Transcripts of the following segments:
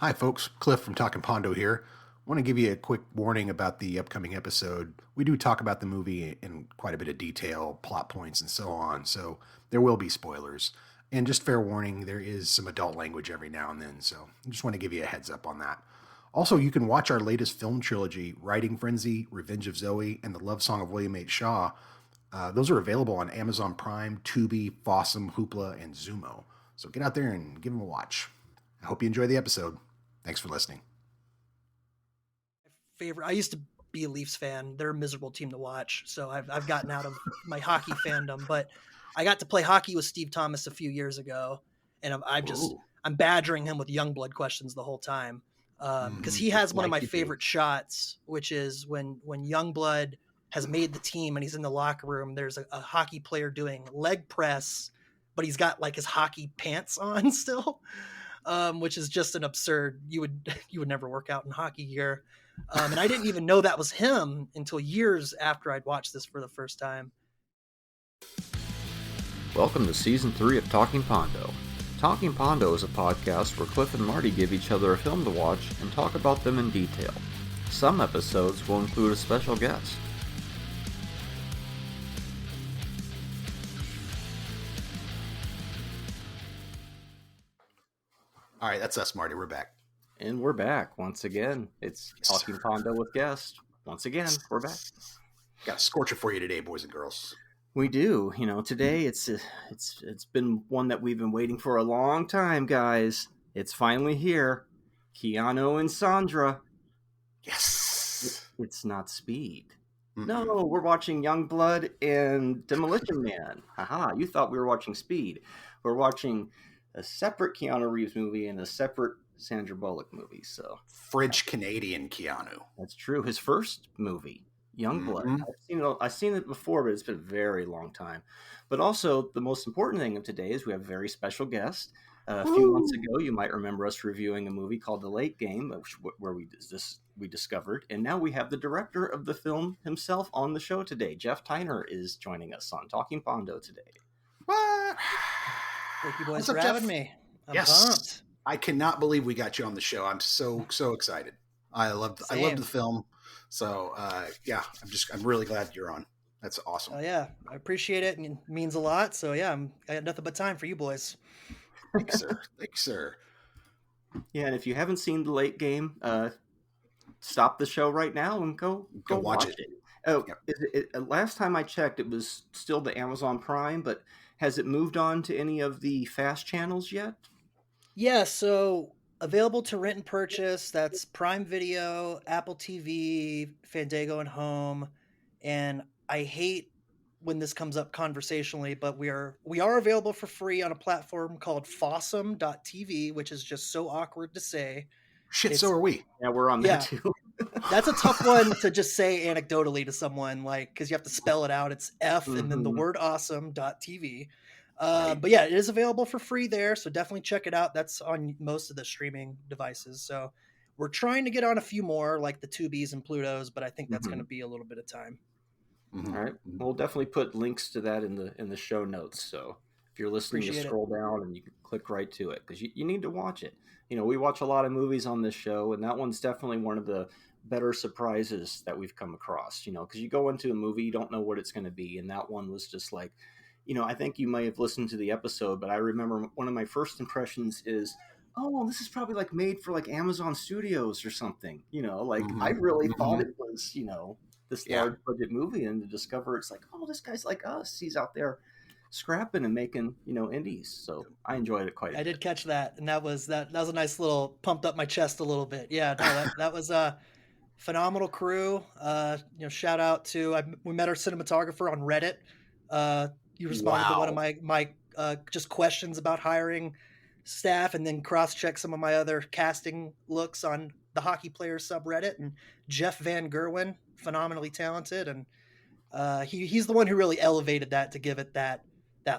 Hi, folks. Cliff from Talking Pondo here. I want to give you a quick warning about the upcoming episode. We do talk about the movie in quite a bit of detail, plot points, and so on, so there will be spoilers. And just fair warning, there is some adult language every now and then, so I just want to give you a heads up on that. Also, you can watch our latest film trilogy, Writing Frenzy, Revenge of Zoe, and The Love Song of William H. Shaw. Those are available on Amazon Prime, Tubi, Fossum, Hoopla, and Zumo. So get out there and give them a watch. I hope you enjoy the episode. Thanks for listening. I used to be a Leafs fan. They're a miserable team to watch, so I've gotten out of my hockey fandom. But I got to play hockey with Steve Thomas a few years ago, and I'm badgering him with Youngblood questions the whole time because he has one of my favorite shots, which is when Youngblood has made the team and he's in the locker room. There's a hockey player doing leg press, but he's got like his hockey pants on still. Which is just an absurd. You would never work out in hockey gear, and I didn't even know that was him until years after I'd watched this for the first time. Welcome to Season 3 of Talking Pondo. Talking Pondo is a podcast where Cliff and Marty give each other a film to watch and talk about them in detail. Some episodes will include a special guest. All right, that's us, Marty. We're back. And we're back once again. It's Talking Pondo with guests. Once again, we're back. Got a scorcher for you today, boys and girls. We do. You know, today it's been one that we've been waiting for a long time, guys. It's finally here. Keanu and Sandra. Yes. It's not Speed. Mm-hmm. No, we're watching Youngblood and Demolition Man. Haha, you thought we were watching Speed. We're watching a separate Keanu Reeves movie and a separate Sandra Bullock movie. So French-Canadian Keanu. That's true. His first movie, Youngblood. Mm-hmm. I've seen it before, but it's been a very long time. But also, the most important thing of today is we have a very special guest. A few months ago, you might remember us reviewing a movie called The Late Game, where we discovered. And now we have the director of the film himself on the show today. Jeff Tyner is joining us on Talking Pondo today. What? Thank you, boys, for having me. I'm pumped. I cannot believe we got you on the show. I'm so excited. I loved the film. So I'm really glad you're on. That's awesome. Oh yeah, I appreciate it, and it means a lot. So yeah, I got nothing but time for you boys. Thanks, sir. Thanks, sir. Yeah, and if you haven't seen The Late Game, stop the show right now and go watch it. Oh, yep. Last time I checked, it was still the Amazon Prime, but has it moved on to any of the fast channels yet? Yeah, so available to rent and purchase. That's Prime Video, Apple TV, Fandango and Home. And I hate when this comes up conversationally, but we are available for free on a platform called Fossum.tv, which is just so awkward to say. So are we. Yeah, we're on that too. That's a tough one to just say anecdotally to someone, like, because you have to spell it out. It's F and then the word awesome.tv. Right. But yeah, it is available for free there. So definitely check it out. That's on most of the streaming devices. So we're trying to get on a few more, like the Tubis and Plutos, but I think that's going to be a little bit of time. Mm-hmm. All right. We'll definitely put links to that in the show notes. So if you're listening, you scroll down and you can click right to it because you need to watch it. You know, we watch a lot of movies on this show, and that one's definitely one of the better surprises that we've come across, you know, because you go into a movie, you don't know what it's going to be. And that one was just like, you know, I think you might have listened to the episode, but I remember one of my first impressions is, oh, this is probably like made for like Amazon Studios or something, you know, like I really thought it was, you know, this large budget movie, and to discover it's like, oh, this guy's like us. He's out there scrapping and making, you know, indies. So I enjoyed it quite a bit. I did catch that, and that was a nice little pumped up my chest a little bit. Yeah, no, that was a phenomenal crew. You know, shout out to we met our cinematographer on Reddit. You responded to one of my just questions about hiring staff, and then cross-check some of my other casting looks on the Hockey Players subreddit. And Jeff Van Gerwen, phenomenally talented, and he's the one who really elevated that to give it that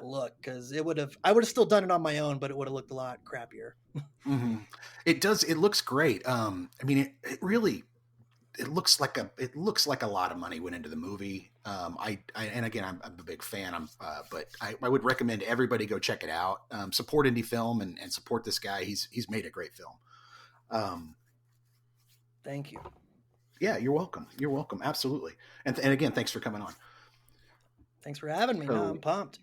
look, because I would have still done it on my own, but it would have looked a lot crappier. It does. It looks great. I mean, it really. It looks like a lot of money went into the movie. And again, I'm a big fan. But I would recommend everybody go check it out. Support indie film and support this guy. He's made a great film. Thank you. Yeah, you're welcome. You're welcome. Absolutely. And again, thanks for coming on. Thanks for having me. I'm pumped.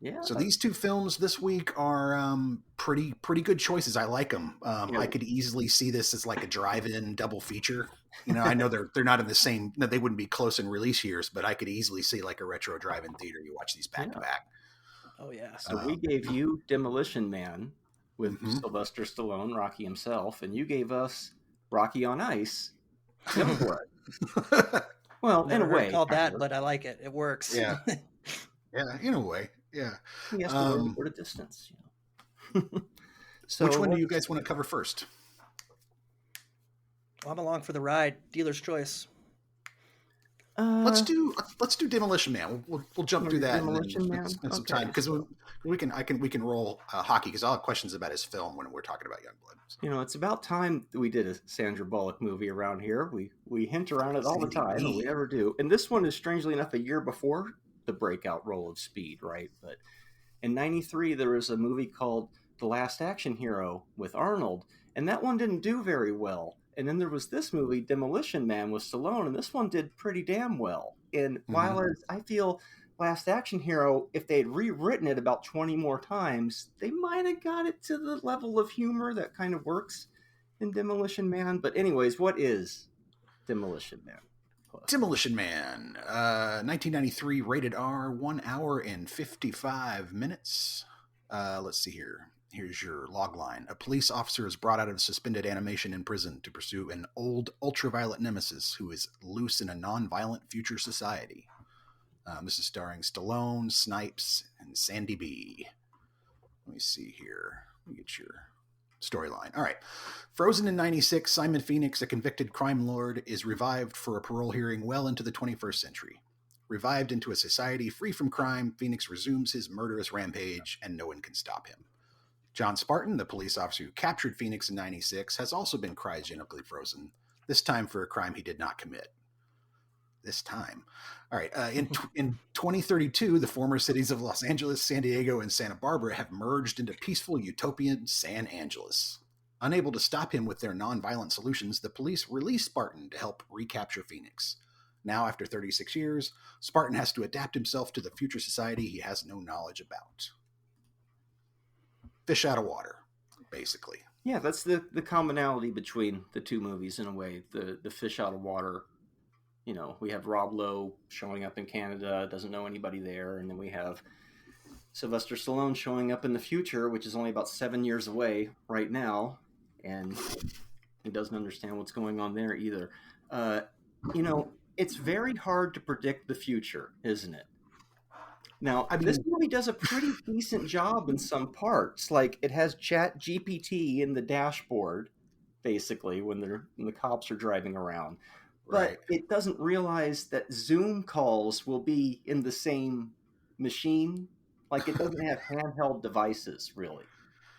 Yeah. So these two films this week are pretty good choices. I like them. I could easily see this as like a drive-in double feature. You know, I know they're not in the same. They wouldn't be close in release years, but I could easily see like a retro drive-in theater. You watch these back to back. Oh yeah. So we gave you Demolition Man with Sylvester Stallone, Rocky himself, and you gave us Rocky on Ice, Youngblood. Well, Never in a way, called that, but I like it. It works. Yeah. Yeah, in a way. Yeah. He has to learn to distance. So which one do you guys want to cover first? Well, I'm along for the ride. Dealer's choice. Let's do Demolition Man. We'll jump through that Demolition and Man. spend some time because we can roll hockey because I'll have questions about his film when we're talking about Youngblood. So. You know, it's about time that we did a Sandra Bullock movie around here. We hint around it all the time, and we never do. And this one is strangely enough a year before the breakout role of Speed, right? But in '93 there was a movie called The Last Action Hero with Arnold, and that one didn't do very well. And then there was this movie, Demolition Man, with Stallone, and this one did pretty damn well. And while I feel Last Action Hero, if they had rewritten it about 20 more times, they might have got it to the level of humor that kind of works in Demolition Man. But anyways, what is Demolition Man? Demolition Man, 1993, rated R, 1 hour and 55 minutes. Let's see here. Here's your log line. A police officer is brought out of suspended animation in prison to pursue an old ultraviolet nemesis who is loose in a non-violent future society. This is starring Stallone, Snipes, and Sandy B. Let me see here. Let me get your storyline. All right. Frozen in 96, Simon Phoenix, a convicted crime lord, is revived for a parole hearing well into the 21st century. Revived into a society free from crime, Phoenix resumes his murderous rampage, and no one can stop him. John Spartan, the police officer who captured Phoenix in 96, has also been cryogenically frozen, this time for a crime he did not commit. This time. All right. In 2032, the former cities of Los Angeles, San Diego, and Santa Barbara have merged into peaceful utopian San Angeles. Unable to stop him with their nonviolent solutions, the police release Spartan to help recapture Phoenix. Now, after 36 years, Spartan has to adapt himself to the future society he has no knowledge about. Fish out of water, basically. Yeah, that's the commonality between the two movies in a way. The fish out of water. You know, we have Rob Lowe showing up in Canada, doesn't know anybody there, and then we have Sylvester Stallone showing up in the future, which is only about 7 years away right now, and he doesn't understand what's going on there either. You know, it's very hard to predict the future, isn't it? Now, this movie does a pretty decent job in some parts. Like, it has Chat GPT in the dashboard, basically, when the cops are driving around. But it doesn't realize that Zoom calls will be in the same machine. Like, it doesn't have handheld devices, really.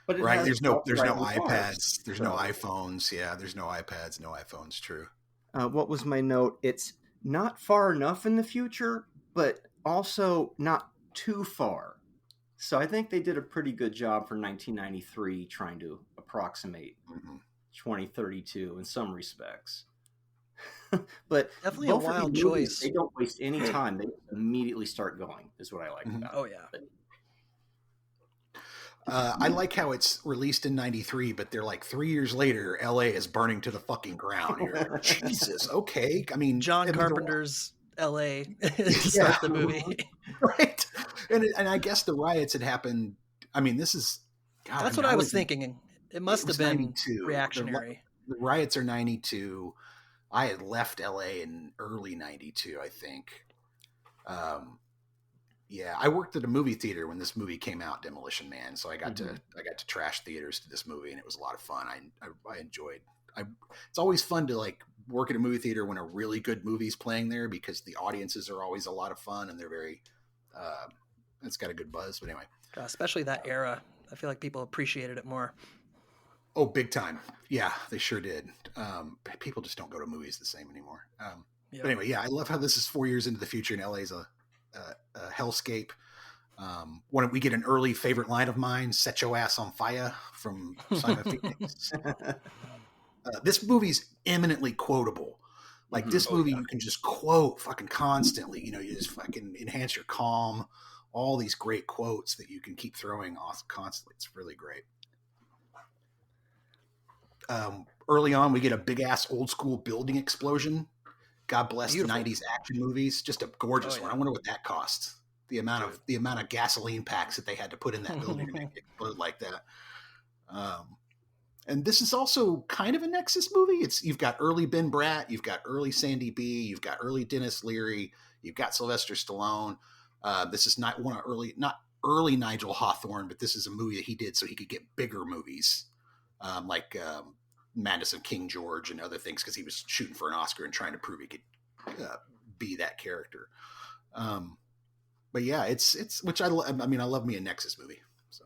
But it has there's no iPads, cars, there's no iPhones. Yeah, there's no iPads, no iPhones. True. What was my note? It's not far enough in the future, but also not too far. So I think they did a pretty good job for 1993 trying to approximate 2032 in some respects. But definitely a wild choice. They don't waste any time. They immediately start going, is what I like about it. Oh, yeah. I like how it's released in 93, but they're like 3 years later, LA is burning to the fucking ground. You're like, Jesus, okay. I mean, John Carpenter's LA start the movie. Right. And I guess the riots had happened. I mean, this is... God, that's what I was thinking. It must have been 92. Reactionary. The riots are 92. I had left LA in early 92, I think. Yeah, I worked at a movie theater when this movie came out, Demolition Man. So I got to trash theaters to this movie, and it was a lot of fun. I enjoyed. It's always fun to like work at a movie theater when a really good movie's playing there because the audiences are always a lot of fun and they're very. It's got a good buzz. But anyway, especially that era, I feel like people appreciated it more. Oh, big time. Yeah, they sure did. People just don't go to movies the same anymore. But anyway, yeah, I love how this is 4 years into the future and LA's a hellscape. When we get an early favorite line of mine, "Set your ass on fire" from Simon Phoenix. This movie's eminently quotable. Like this movie, you can just quote fucking constantly. You know, you just fucking enhance your calm. All these great quotes that you can keep throwing off constantly. It's really great. Early on, we get a big ass old school building explosion. God bless the 90s action movies. Just a gorgeous one. I wonder what that cost. The amount of gasoline packs that they had to put in that building to make it explode like that. And this is also kind of a Nexus movie. You've got early Ben Bratt, you've got early Sandy B, you've got early Dennis Leary, you've got Sylvester Stallone. This is not early Nigel Hawthorne, but this is a movie that he did so he could get bigger movies, like Madness of King George and other things, because he was shooting for an Oscar and trying to prove he could be that character. But yeah, it's which I love me a Nexus movie. So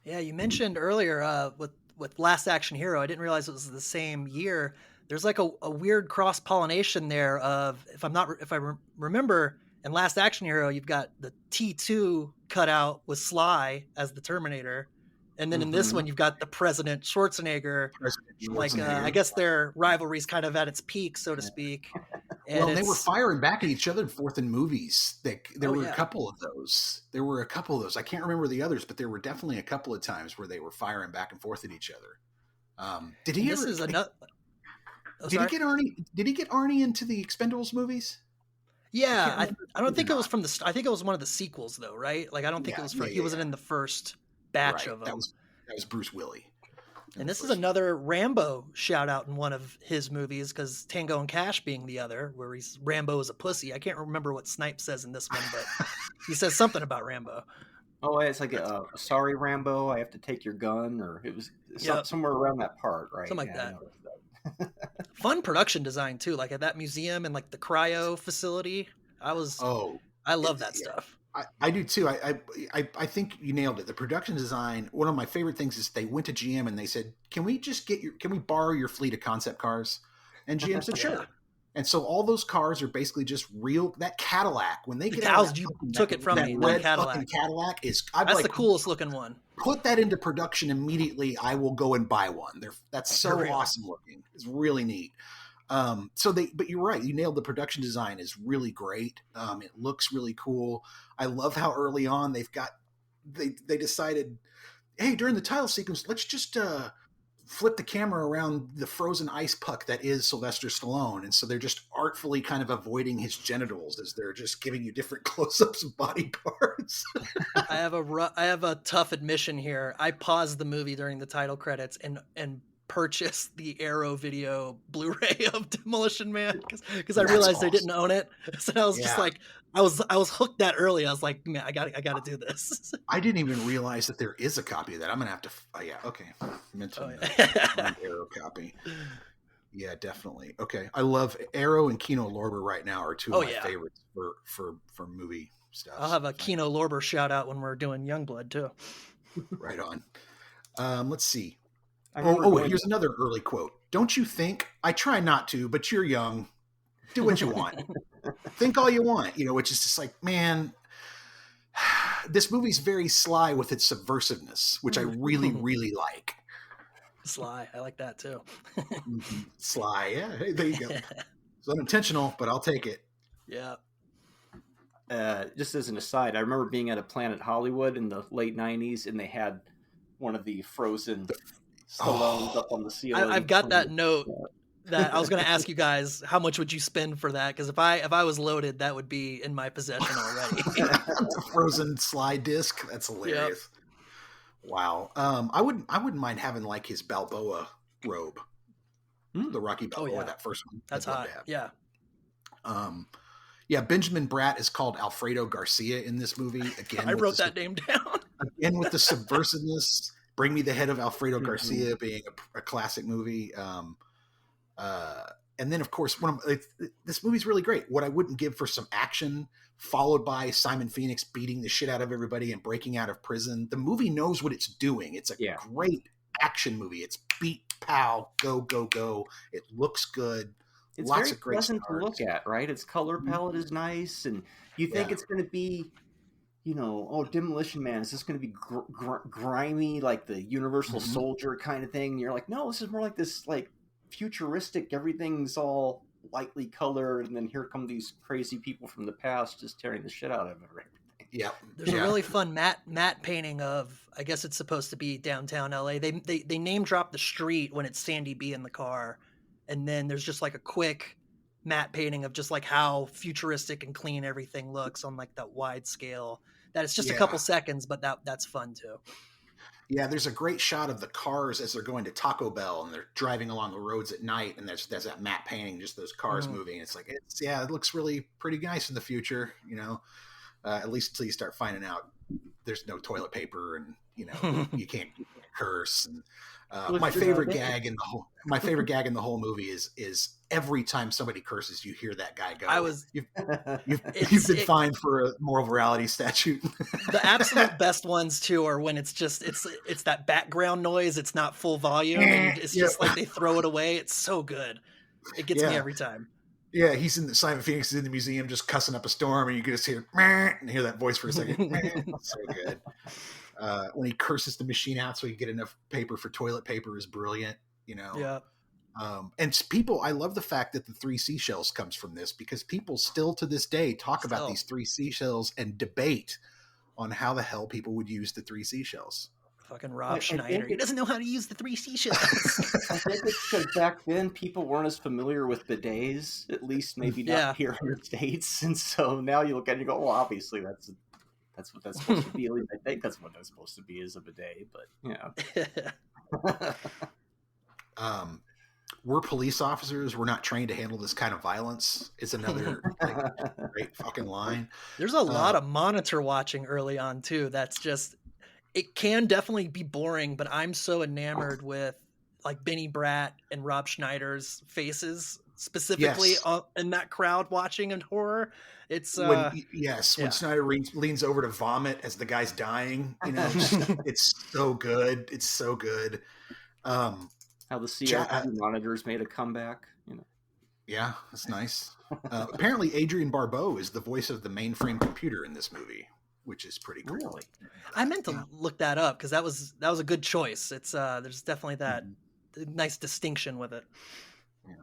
yeah, you mentioned earlier with Last Action Hero, I didn't realize it was the same year. There's like a weird cross pollination there of if I remember. In Last Action Hero, you've got the T2 cutout with Sly as the Terminator. And then in this one, you've got the President Schwarzenegger. I guess their rivalry's kind of at its peak, so to speak. And they were firing back at each other forth in movies. There were a couple of those. I can't remember the others, but there were definitely a couple of times where they were firing back and forth at each other. Did he get Arnie? Did he get Arnie into the Expendables movies? Yeah, I don't think it was from the. I think it was one of the sequels, though, right? Like I don't think it was from. He wasn't in the first batch of them. That was Bruce Willis. And this is another Rambo shout out in one of his movies, because Tango and Cash being the other, where Rambo is a pussy. I can't remember what Snipe says in this one, but he says something about Rambo. Oh, it's like sorry, Rambo, I have to take your gun, or it was somewhere around that part, right? Something like that. Fun production design too, like at that museum and like the cryo facility. I love that stuff. I do too. I think you nailed it. The production design. One of my favorite things is they went to GM and they said, "Can we borrow your fleet of concept cars?" And GM said, "Sure." And so all those cars are basically just real. That Cadillac, when they get out, you took it from me. Red fucking Cadillac is that's the coolest looking one. Put that into production immediately. I will go and buy one. That's so awesome looking. It's really neat. But you're right. You nailed the production design is really great. It looks really cool. I love how early on they decided, hey, during the title sequence, let's just flip the camera around the frozen ice puck that is Sylvester Stallone. And so they're just artfully kind of avoiding his genitals as they're just giving you different close-ups of body parts. I have a tough admission here. I paused the movie during the title credits and purchased the Arrow Video Blu-ray of Demolition Man because I realized they didn't own it. So I was just like, I was hooked that early. I was like, man, I got to do this. I didn't even realize that there is a copy of that. I'm gonna have to. Okay, Arrow copy. Yeah, definitely. Okay, I love Arrow and Kino Lorber right now are two of my favorites for movie stuff. I'll have a Kino Lorber shout out when we're doing Youngblood too. Right on. Let's see. Here's another early quote. Don't you think? I try not to, but you're young. Do what you want. Think all you want, which is just like, man, this movie's very sly with its subversiveness, which I really, really like. Sly. I like that too. Sly. Yeah. Hey, there you go. It's unintentional, but I'll take it. Yeah. Just as an aside, I remember being at a Planet Hollywood in the late 90s, and they had one of the frozen Stallones up on the ceiling. I've got that note that I was going to ask you guys, how much would you spend for that? Because if I was loaded, that would be in my possession already. The frozen slide disc. That's hilarious. Yep. Wow. I wouldn't mind having like his Balboa robe, the Rocky Balboa, that first one. That's hot. Yeah. Benjamin Bratt is called Alfredo Garcia in this movie. Again, I wrote that name down. Again with the subversiveness. Bring Me the Head of Alfredo Garcia being a classic movie. And then, of course, this movie's really great. What I wouldn't give for some action, followed by Simon Phoenix beating the shit out of everybody and breaking out of prison. The movie knows what it's doing. It's a great action movie. It's beat, pow, go, go, go. It looks good. It's lots of great pleasant to look at, right? Its color palette is nice, and you think it's going to be, Demolition Man, is this going to be grimy, like the Universal Soldier kind of thing? And you're like, no, this is more like this, like, futuristic, everything's all lightly colored, and then here come these crazy people from the past just tearing the shit out of everything. Yeah. There's a really fun matte painting of, I guess it's supposed to be downtown LA. They name drop the street when it's Sandy B in the car. And then there's just like a quick matte painting of just like how futuristic and clean everything looks on like that wide scale. That it's just a couple seconds, but that's fun too. Yeah, there's a great shot of the cars as they're going to Taco Bell and they're driving along the roads at night, and there's that matte painting, just those cars moving. It's like it looks really pretty nice in the future, at least until you start finding out there's no toilet paper and you can't curse. And my favorite gag in the whole movie is every time somebody curses, you hear that guy go, you've been fined for a moral morality statute. The absolute best ones too are when it's that background noise. It's not full volume, and it's just like they throw it away. It's so good. It gets me every time. Yeah, Simon Phoenix is in the museum just cussing up a storm, and you can just hear and hear that voice for a second. So good. When he curses the machine out so he can get enough paper for toilet paper is brilliant. Yeah. And people, I love the fact that the 3 seashells comes from this, because people still to this day talk about these 3 seashells and debate on how the hell people would use the 3 seashells. Fucking Rob Schneider. He doesn't know how to use the 3 seashells. I think it's because back then people weren't as familiar with bidets, at least maybe not here in the States. And so now you look at it and you go, well, obviously that's what that's supposed to be. At least I think that's what that's supposed to be, is a bidet. But we're police officers. We're not trained to handle this kind of violence. It's another great fucking line. There's a lot of monitor watching early on too. That's just, it can definitely be boring, but I'm so enamored with like Benny Bratt and Rob Schneider's faces specifically in that crowd watching in horror. It's when Schneider leans over to vomit as the guy's dying, it's so good. It's so good. How the CRT monitors made a comeback, Yeah, that's nice. Apparently Adrienne Barbeau is the voice of the mainframe computer in this movie, which is pretty cool. Really? I meant to look that up because that was a good choice. It's there's definitely that nice distinction with it. Yeah.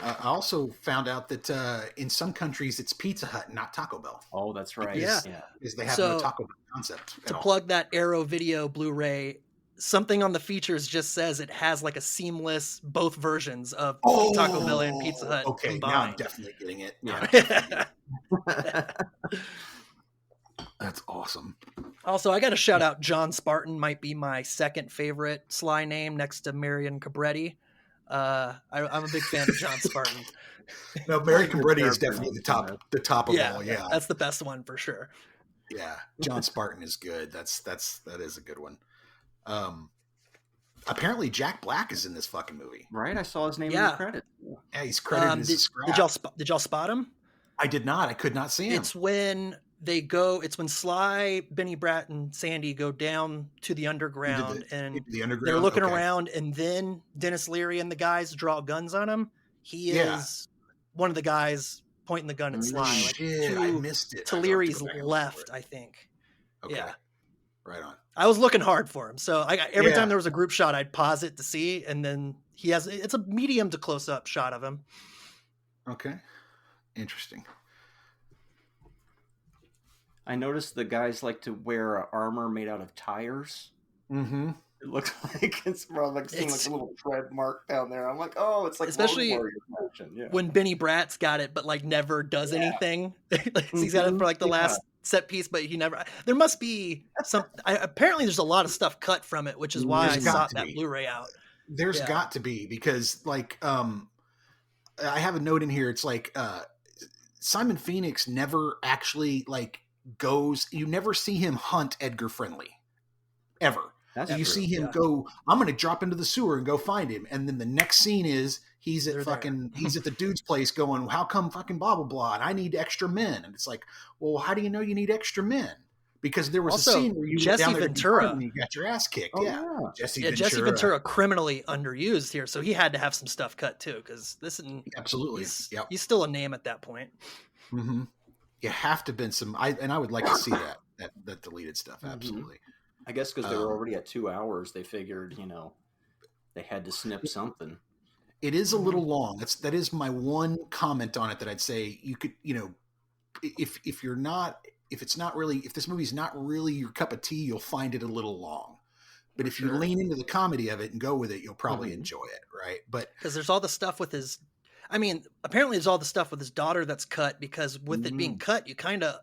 I also found out that in some countries it's Pizza Hut, not Taco Bell. Oh, that's right. Because they have no Taco Bell concept. To plug that Arrow Video Blu-ray, something on the features just says it has like a seamless both versions of Taco Bell and Pizza Hut combined. Now I'm definitely getting it. Yeah. That's awesome. Also, I got to shout out John Spartan, might be my second favorite Sly name next to Marion Cabretti. I'm a big fan of John Spartan. No, Marion Cabretti is definitely the top of all. Yeah, that's the best one for sure. Yeah, John Spartan is good. That is a good one. Apparently Jack Black is in this fucking movie. Right, I saw his name in the credits. Yeah, he's credited as a scrap. Did y'all spot him? I did not. I could not see him. It's when Sly, Benny Bratt, and Sandy go down to the underground, and they're looking around, and then Dennis Leary and the guys draw guns on him. He is one of the guys pointing the gun at Sly. I missed it. To Leary's left, I think. Okay. Yeah. Right on. I was looking hard for him. So every time there was a group shot, I'd pause it to see, and then it's a medium to close up shot of him. Okay. Interesting. I noticed the guys like to wear armor made out of tires. Mm-hmm. It looks like it's more like seeing like a little tread mark down there. I'm like, oh, it's like especially when Benny Bratt's got it, but like never does anything. He's got it for like the last set piece, but he never. There must be some. Apparently, there's a lot of stuff cut from it, which is why I sought that Blu-ray out. There's got to be, because like I have a note in here. It's like Simon Phoenix never actually like goes. You never see him hunt Edgar Friendly, ever. You see him go, I'm going to drop into the sewer and go find him. And then the next scene is he's at the dude's place going, how come fucking blah, blah, blah. And I need extra men. And it's like, well, how do you know you need extra men? Because there was also, a scene where you Jesse went down there Ventura and you got your ass kicked. Jesse Ventura criminally underused here. So he had to have some stuff cut too. Cause absolutely. He's still a name at that point. Mm-hmm. You have to have been I would like to see that. that deleted stuff. Absolutely. I guess because they were already at 2 hours, they figured, they had to snip something. It is a little long. That is my one comment on it, that I'd say you could, if this movie's not really your cup of tea, you'll find it a little long. But if you lean into the comedy of it and go with it, you'll probably enjoy it, right? But because there's all the stuff with apparently there's all the stuff with his daughter that's cut, because with it being cut, you kind of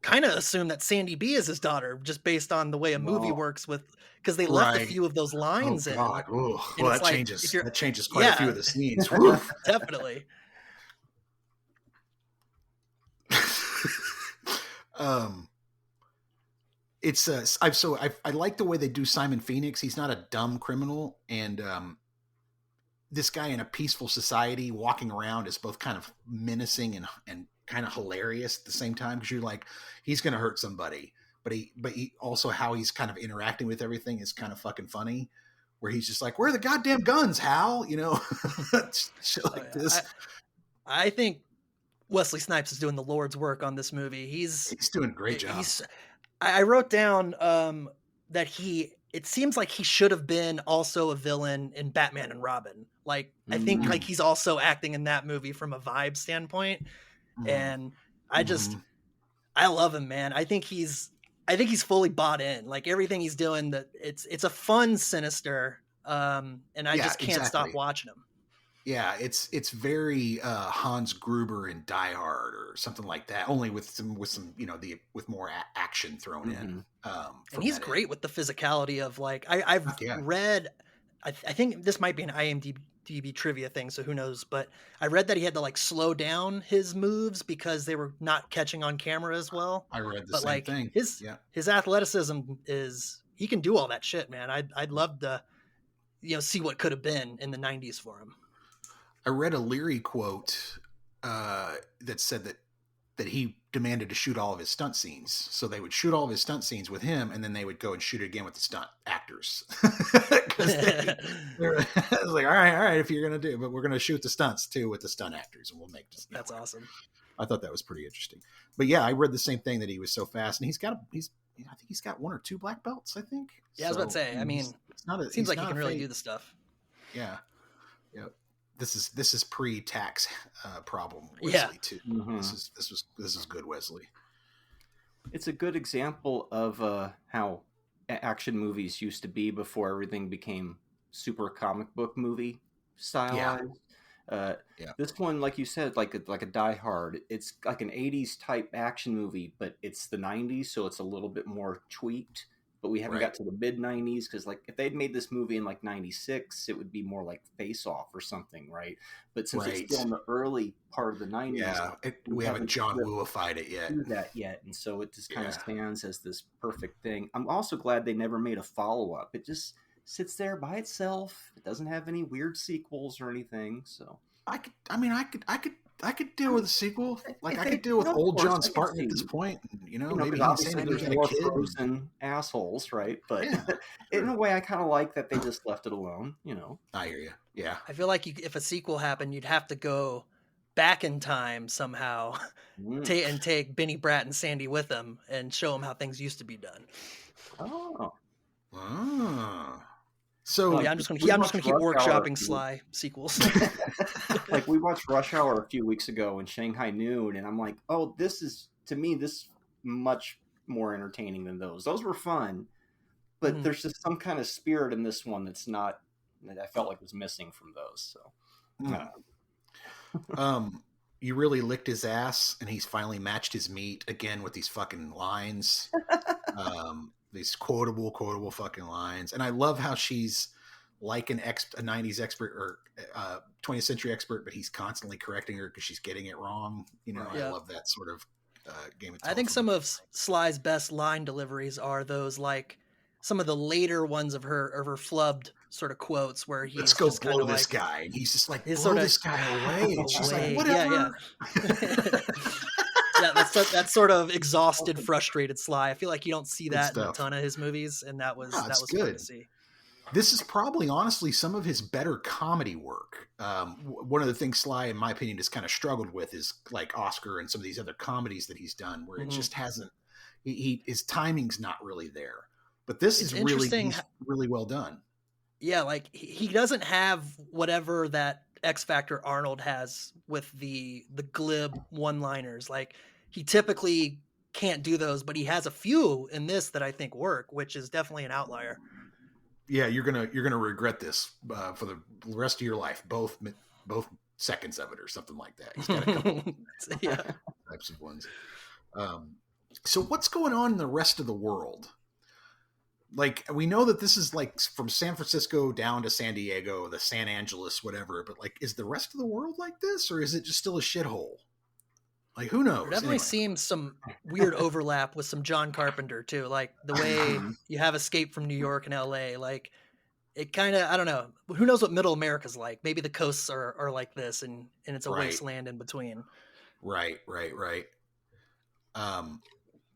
assume that Sandy B is his daughter, just based on the way a movie works, because they left a few of those lines in. God. Well, that changes quite a few of the scenes. Definitely. I like the way they do Simon Phoenix. He's not a dumb criminal, and this guy in a peaceful society walking around is both kind of menacing and kind of hilarious at the same time, because you're like, he's going to hurt somebody, but he also, how he's kind of interacting with everything is kind of fucking funny, where he's just like, where are the goddamn guns, Hal? Shit like this. I think Wesley Snipes is doing the Lord's work on this movie. He's doing a great job. I wrote down that it seems like he should have been also a villain in Batman and Robin. Like, I think like he's also acting in that movie from a vibe standpoint. And I love him, man. I think he's fully bought in. Like, everything he's doing, that it's a fun Sinister. And I just can't stop watching him. Yeah, it's very Hans Gruber in Die Hard or something like that, only with some with more action thrown in. And he's great with the physicality of, like, I've read, I think this might be an IMDb trivia thing, so who knows, but I read that he had to, like, slow down his moves because they were not catching on camera as well. I read the same thing. His athleticism he can do all that shit, man. I'd love to see what could have been in the 90s for him. I read a Leary quote that said that he demanded to shoot all of his stunt scenes. So they would shoot all of his stunt scenes with him, and then they would go and shoot it again with the stunt actors. I was like, all right, if you're going to do it, but we're going to shoot the stunts too with the stunt actors, and we'll make this. That's awesome. I thought that was pretty interesting. But yeah, I read the same thing, that he was so fast, and I think he's got 1 or 2 black belts, I think. Yeah, I was about to say, I mean, it seems like he can really do the stuff. Yeah. Yeah. This is pre-tax problem Wesley too. This is good Wesley. It's a good example of how action movies used to be before everything became super comic book movie stylized. This one, like you said, like a Die Hard, it's like an 80s type action movie, but it's the 90s, so it's a little bit more tweaked. But we haven't got to the mid 90s, because, like, if they'd made this movie in like 96, it would be more like Face Off or something, right? But since it's still in the early part of the 90s, we haven't John Woo-ified it yet. And so it just kind of stands as this perfect thing. I'm also glad they never made a follow-up. It just sits there by itself. It doesn't have any weird sequels or anything. So I could deal with a sequel. Like, I could deal with old John Spartan at this point. Maybe he's more frozen assholes, right? But in a way, I kind of like that they just left it alone. I hear you. Yeah, I feel like if a sequel happened, you'd have to go back in time somehow, and take Benny Bratt and Sandy with them and show them how things used to be done. So I'm just going to keep workshopping Sly sequels. Like, we watched Rush Hour a few weeks ago and Shanghai Noon, and I'm like, oh, this is much more entertaining than those. Those were fun, but there's just some kind of spirit in this one that I felt like was missing from those. So, you really licked his ass, and he's finally matched his meat again with these fucking lines. These quotable fucking lines. And I love how she's like a 90s expert or 20th century expert, but he's constantly correcting her because she's getting it wrong. I love that sort of game of telephone. I think some of Sly's best line deliveries are those, like, some of the later ones of her flubbed sort of quotes where he's let's go blow this guy. And he's just like, blow this guy away. And she's like, whatever. Yeah, that's sort of exhausted, frustrated Sly. I feel like you don't see that in a ton of his movies, and that was good fun to see. This is probably, honestly, some of his better comedy work. One of the things Sly, in my opinion, has kind of struggled with is, like, Oscar and some of these other comedies that he's done, where it just hasn't. his timing's not really there. But this is really well done. Yeah, like he doesn't have whatever that X Factor Arnold has with the glib one-liners. Like he typically can't do those, but he has a few in this that I think work, which is definitely an outlier. Yeah, you're gonna regret this for the rest of your life. Both seconds of it, or something like that. He's got a couple types of ones. So what's going on in the rest of the world? Like, we know that this is like from San Francisco down to San Diego, the San Angeles, whatever. But like, is the rest of the world like this, or is it just still a shithole? Like, who knows? There definitely seems some weird overlap with some John Carpenter too. Like the way you have Escape from New York and LA. Like it kind of, I don't know. Who knows what Middle America's like? Maybe the coasts are like this, and it's a wasteland in between. Right.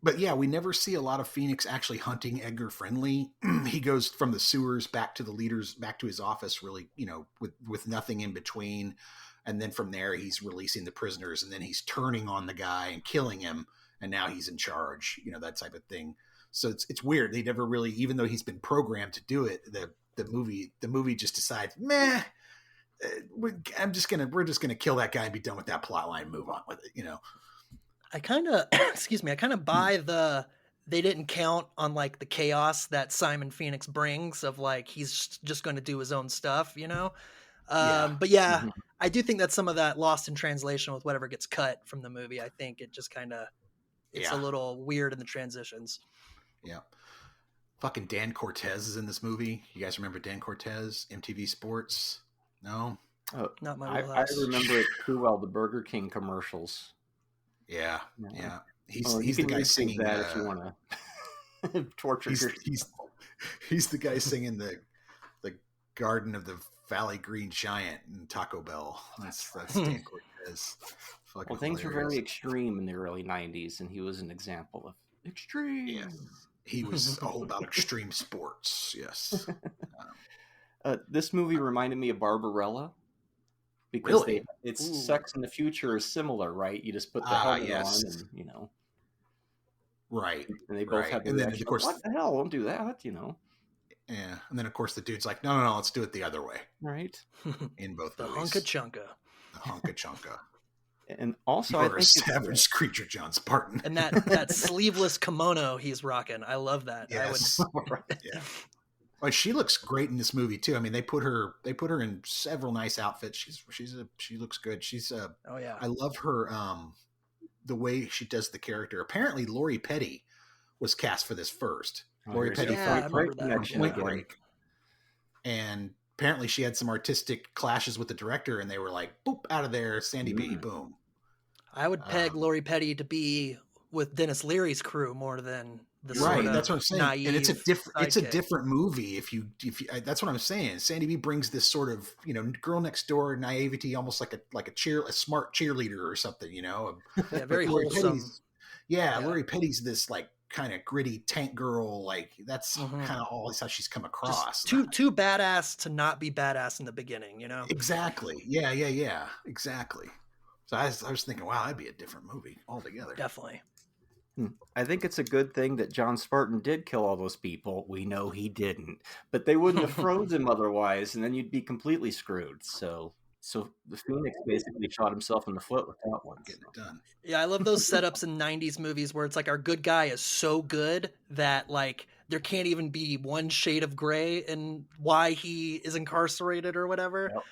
But yeah, we never see a lot of Phoenix actually hunting Edgar Friendly. He goes from the sewers back to the leaders, back to his office, really, with nothing in between. And then from there, he's releasing the prisoners, and then he's turning on the guy and killing him. And now he's in charge, that type of thing. So it's weird. They never really, even though he's been programmed to do it, the movie just decides, we're just gonna kill that guy and be done with that plot line and move on with it, I kind of, I kind of buy they didn't count on like the chaos that Simon Phoenix brings of like, he's just going to do his own stuff, But yeah, I do think that some of that lost in translation with whatever gets cut from the movie. I think it just kind of, it's a little weird in the transitions. Yeah. Fucking Dan Cortez is in this movie. You guys remember Dan Cortez, MTV Sports? No? Oh, not my I remember it too well, the Burger King commercials. Yeah. He's the guy singing that if you want to torture. He's the guy singing the Garden of the Valley Green Giant in Taco Bell. That's Dan Cortez. Well, things were very extreme in the early '90s, and he was an example of extreme. Yeah. He was all about extreme sports. Yes. This movie reminded me of Barbarella. Because its Sex in the Future is similar, right? You just put the helmet on, and right. And they both have the reaction, of course, what the hell? Don't do that, Yeah, and then of course the dude's like, no, let's do it the other way, right? In both the movies, hunka chunka, and also I think savage creature, John Spartan, and that sleeveless kimono he's rocking. I love that. Yes. Yeah. Well, she looks great in this movie too. I mean, they put her in several nice outfits. She looks good. She's I love her the way she does the character. Apparently, Lori Petty was cast for this first. Lori Petty Point Break, and apparently she had some artistic clashes with the director, and they were like, "Boop, out of there, Sandy B, boom." I would peg Lori Petty to be with Dennis Leary's crew more than the right. That's what I'm saying, and it's a different movie. If you that's what I'm saying. Sandy B brings this sort of girl next door naivety, almost like a smart cheerleader or something. Yeah, very wholesome. Lori Petty's this like kind of gritty tank girl. Like that's kind of always how she's come across. Just too badass to not be badass in the beginning. Exactly. Yeah. Exactly. So I was thinking, wow, that'd be a different movie altogether. Definitely. I think it's a good thing that John Spartan did kill all those people. We know he didn't, but they wouldn't have frozen him otherwise, and then you'd be completely screwed. So the Phoenix basically shot himself in the foot with that one. Getting it done. Yeah, I love those setups in 90s movies where it's like our good guy is so good that like there can't even be one shade of gray in why he is incarcerated or whatever. Yep.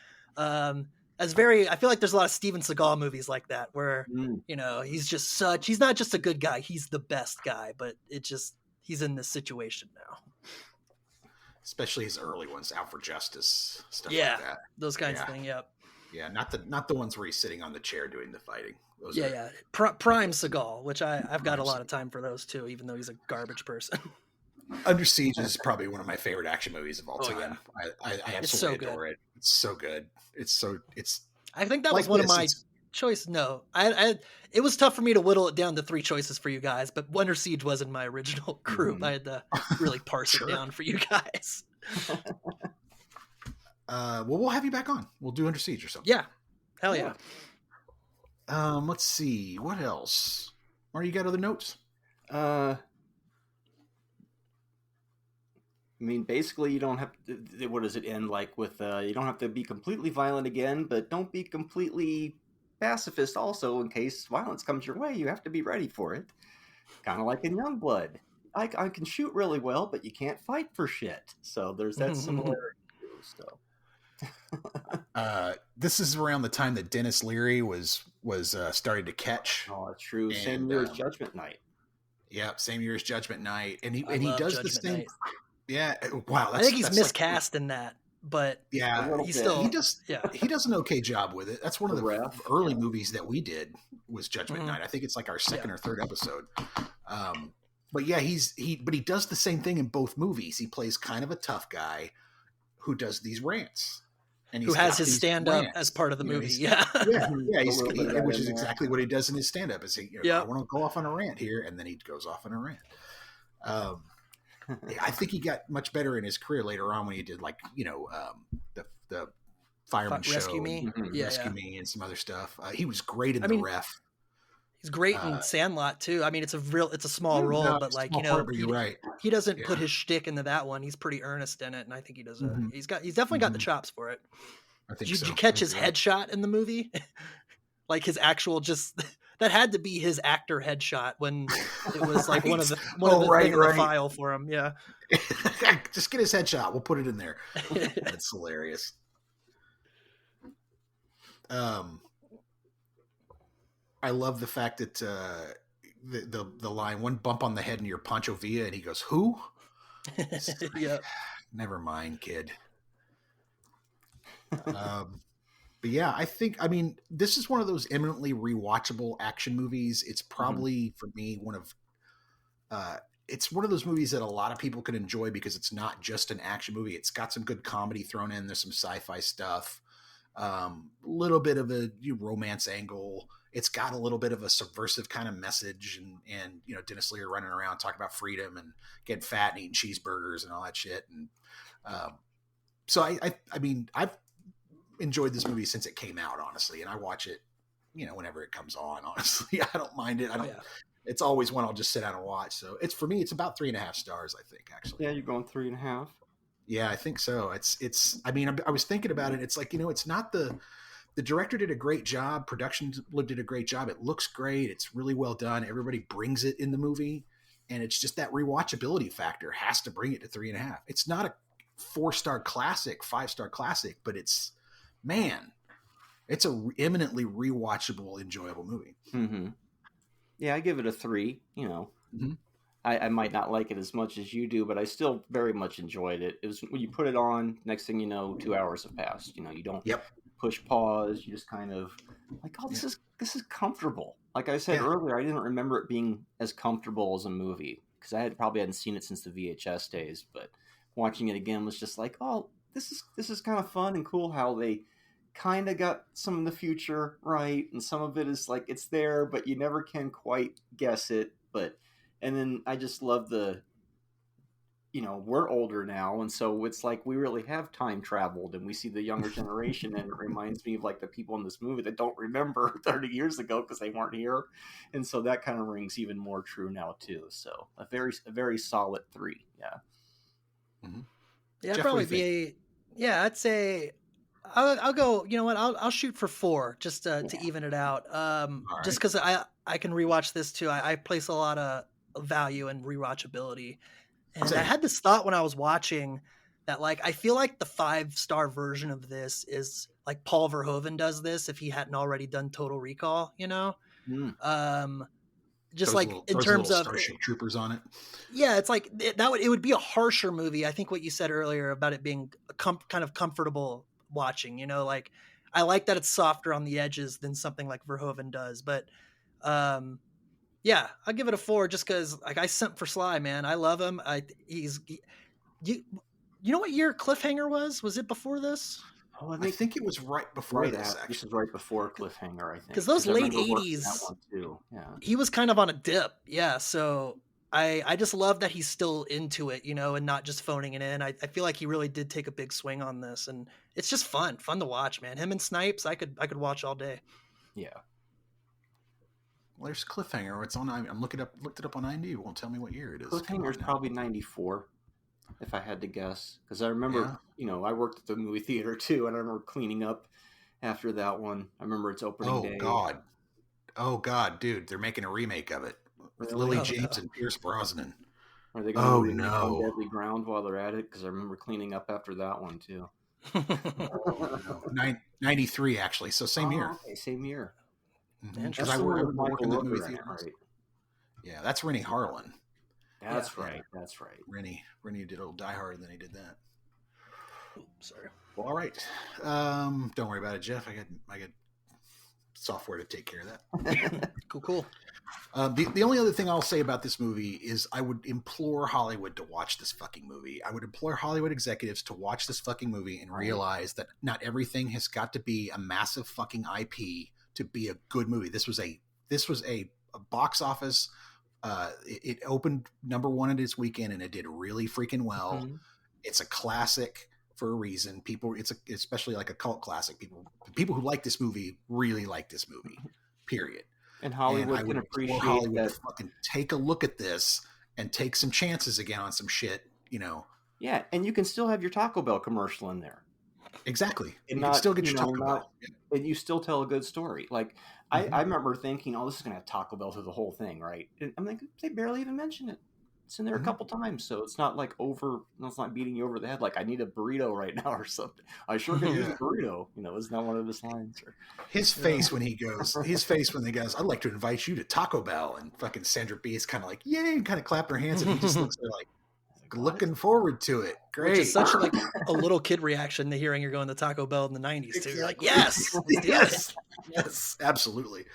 I feel like there's a lot of Steven Seagal movies like that where, he's not just a good guy. He's the best guy, but he's in this situation now. Especially his early ones, Out for Justice, stuff like that. Those kinds of things. Yep. Yeah. Not the ones where he's sitting on the chair doing the fighting. Those Prime Seagal, which I've got a lot of time for those too, even though he's a garbage person. Under Siege is probably one of my favorite action movies of all time. Yeah. I absolutely adore it. It's so good. I think that was one of my choices. No, it was tough for me to whittle it down to 3 choices for you guys, but Under Siege wasn't my original group. Mm-hmm. I had to really parse it down for you guys. Well, we'll have you back on. We'll do Under Siege or something. Yeah. Hell yeah. Let's see. What else? Or you got other notes? I mean, basically, you don't have to, what does it end like with, you don't have to be completely violent again, but don't be completely pacifist also in case violence comes your way. You have to be ready for it. Kind of like in Youngblood. I can shoot really well, but you can't fight for shit. So there's that similarity too. So. This is around the time that Dennis Leary was starting to catch. Oh, true. And, same year as Judgment Night. Yeah, same year as Judgment Night, and he does Judgment the same. Night. Yeah, wow. I think he's miscast in that, but yeah, he does an okay job with it. That's one of the early movies that we did was Judgment Night. I think it's like our second or third episode. But yeah, but he does the same thing in both movies. He plays kind of a tough guy who does these rants. And who has his stand-up as part of the movie. Which is exactly what he does in his stand-up. Is I want to go off on a rant here, and then he goes off on a rant. I think he got much better in his career later on when he did the Fireman Show, Rescue Me, Rescue Me, and some other stuff. He was great in The Ref. He's great in Sandlot too. I mean, it's a small role, but you're right. He doesn't put his shtick into that one. He's pretty earnest in it, and I think he does. He's definitely got the chops for it. I think. Did you catch his headshot in the movie? Like his actual that had to be his actor headshot when it was like one of the thing in the file for him. Yeah. Just get his headshot. We'll put it in there. That's hilarious. I love the fact that the line, one bump on the head and you're Pancho Villa, and he goes, "Who?" Yeah. Never mind, kid. But yeah, I mean, this is one of those eminently rewatchable action movies. It's probably for me it's one of those movies that a lot of people can enjoy because it's not just an action movie. It's got some good comedy thrown in. There's some sci-fi stuff, little bit of a romance angle. It's got a little bit of a subversive kind of message, and Dennis Leary running around talking about freedom and getting fat and eating cheeseburgers and all that shit. And so I mean, I've enjoyed this movie since it came out, honestly, and I watch it, whenever it comes on. Honestly, I don't mind it. It's always one I'll just sit down and watch. So for me, it's about 3.5 stars, I think, actually. Yeah, you're going 3.5. Yeah, I think so. I mean, I was thinking about it. It's like, it's not the director did a great job. Production did a great job. It looks great. It's really well done. Everybody brings it in the movie. And it's just that rewatchability factor has to bring it to 3.5. It's not a 4-star classic, 5-star classic, but it's a eminently rewatchable, enjoyable movie. Mm-hmm. Yeah, I give it a 3. I might not like it as much as you do, but I still very much enjoyed it. It was when you put it on, next thing you know, 2 hours have passed. You don't push pause. You just kind of like, oh, this is comfortable. Like I said earlier, I didn't remember it being as comfortable as a movie because I hadn't seen it since the VHS days. But watching it again was just like, oh, this is kind of fun and cool how they kind of got some of the future right, and some of it is like it's there, but you never can quite guess it. And then I just love we're older now, and so it's like we really have time traveled, and we see the younger generation, and it reminds me of like the people in this movie that don't remember 30 years ago because they weren't here, and so that kind of rings even more true now too. So a very solid 3. Yeah. Mm-hmm. Yeah, Jeff, probably I'd say I'll go. You know what? I'll shoot for 4 just to even it out. Just because I can rewatch this too. I place a lot of value in rewatchability. And I had this thought when I was watching that, like, I feel like the 5-star version of this is like Paul Verhoeven does this if he hadn't already done Total Recall, just like in terms of Starship Troopers on it. Yeah, it's like it would be a harsher movie. I think what you said earlier about it being kind of comfortable watching, like I like that it's softer on the edges than something like Verhoeven does, but yeah, I'll give it a 4 just because, like, I sent for Sly, man. I love him. You know what year Cliffhanger was? Was it before this? Oh, I think it was right before this. Actually, this is right before Cliffhanger. I think because those late '80s, he was kind of on a dip. Yeah, so I just love that he's still into it, and not just phoning it in. I feel like he really did take a big swing on this, and it's just fun to watch, man. Him and Snipes, I could watch all day. Yeah. Well, there's Cliffhanger. It's on. I looked it up on IMDb. It won't tell me what year it is. Cliffhanger is probably 94. if I had to guess, because I remember, I worked at the movie theater too, and I remember cleaning up after that one. I remember its opening day. Oh God, dude, they're making a remake of it with Really? Lily James and Pierce Brosnan. Are they going to remake On Deadly Ground while they're at it? Because I remember cleaning up after that one too. No. 93 actually, so same year. Okay, same year. Because I remember working in the movie theater. Right? Yeah, that's Rennie Harlan. That's right. Rennie did old Die Hard, and then he did that. Sorry. Well, all right. Don't worry about it, Jeff. I got software to take care of that. Cool. The only other thing I'll say about this movie is I would implore Hollywood to watch this fucking movie. I would implore Hollywood executives to watch this fucking movie and realize that not everything has got to be a massive fucking IP to be a good movie. This was a box office. It opened number one at its weekend, and it did really freaking well. Mm-hmm. It's a classic for a reason. Especially like a cult classic. People who like this movie really like this movie. Period. And Hollywood can appreciate Hollywood that. To fucking take a look at this and take some chances again on some shit. Yeah, and you can still have your Taco Bell commercial in there. Exactly. And you can still get your Taco Bell. And you still tell a good story. Like, I remember thinking, this is going to have Taco Bell through the whole thing, right? And I'm like, they barely even mention it. It's in there a couple times, so it's not like it's not beating you over the head like, I need a burrito right now or something. I sure can use a burrito. Isn't that one of his lines? His face when he goes, I'd like to invite you to Taco Bell. And fucking Sandra Bee is kind of like, yay, and kind of clapped her hands, and he just looks there like, looking forward to it. Great. Which is such like a little kid reaction to hearing you're going to Taco Bell in the 90s too. You're like, yes, yes, absolutely.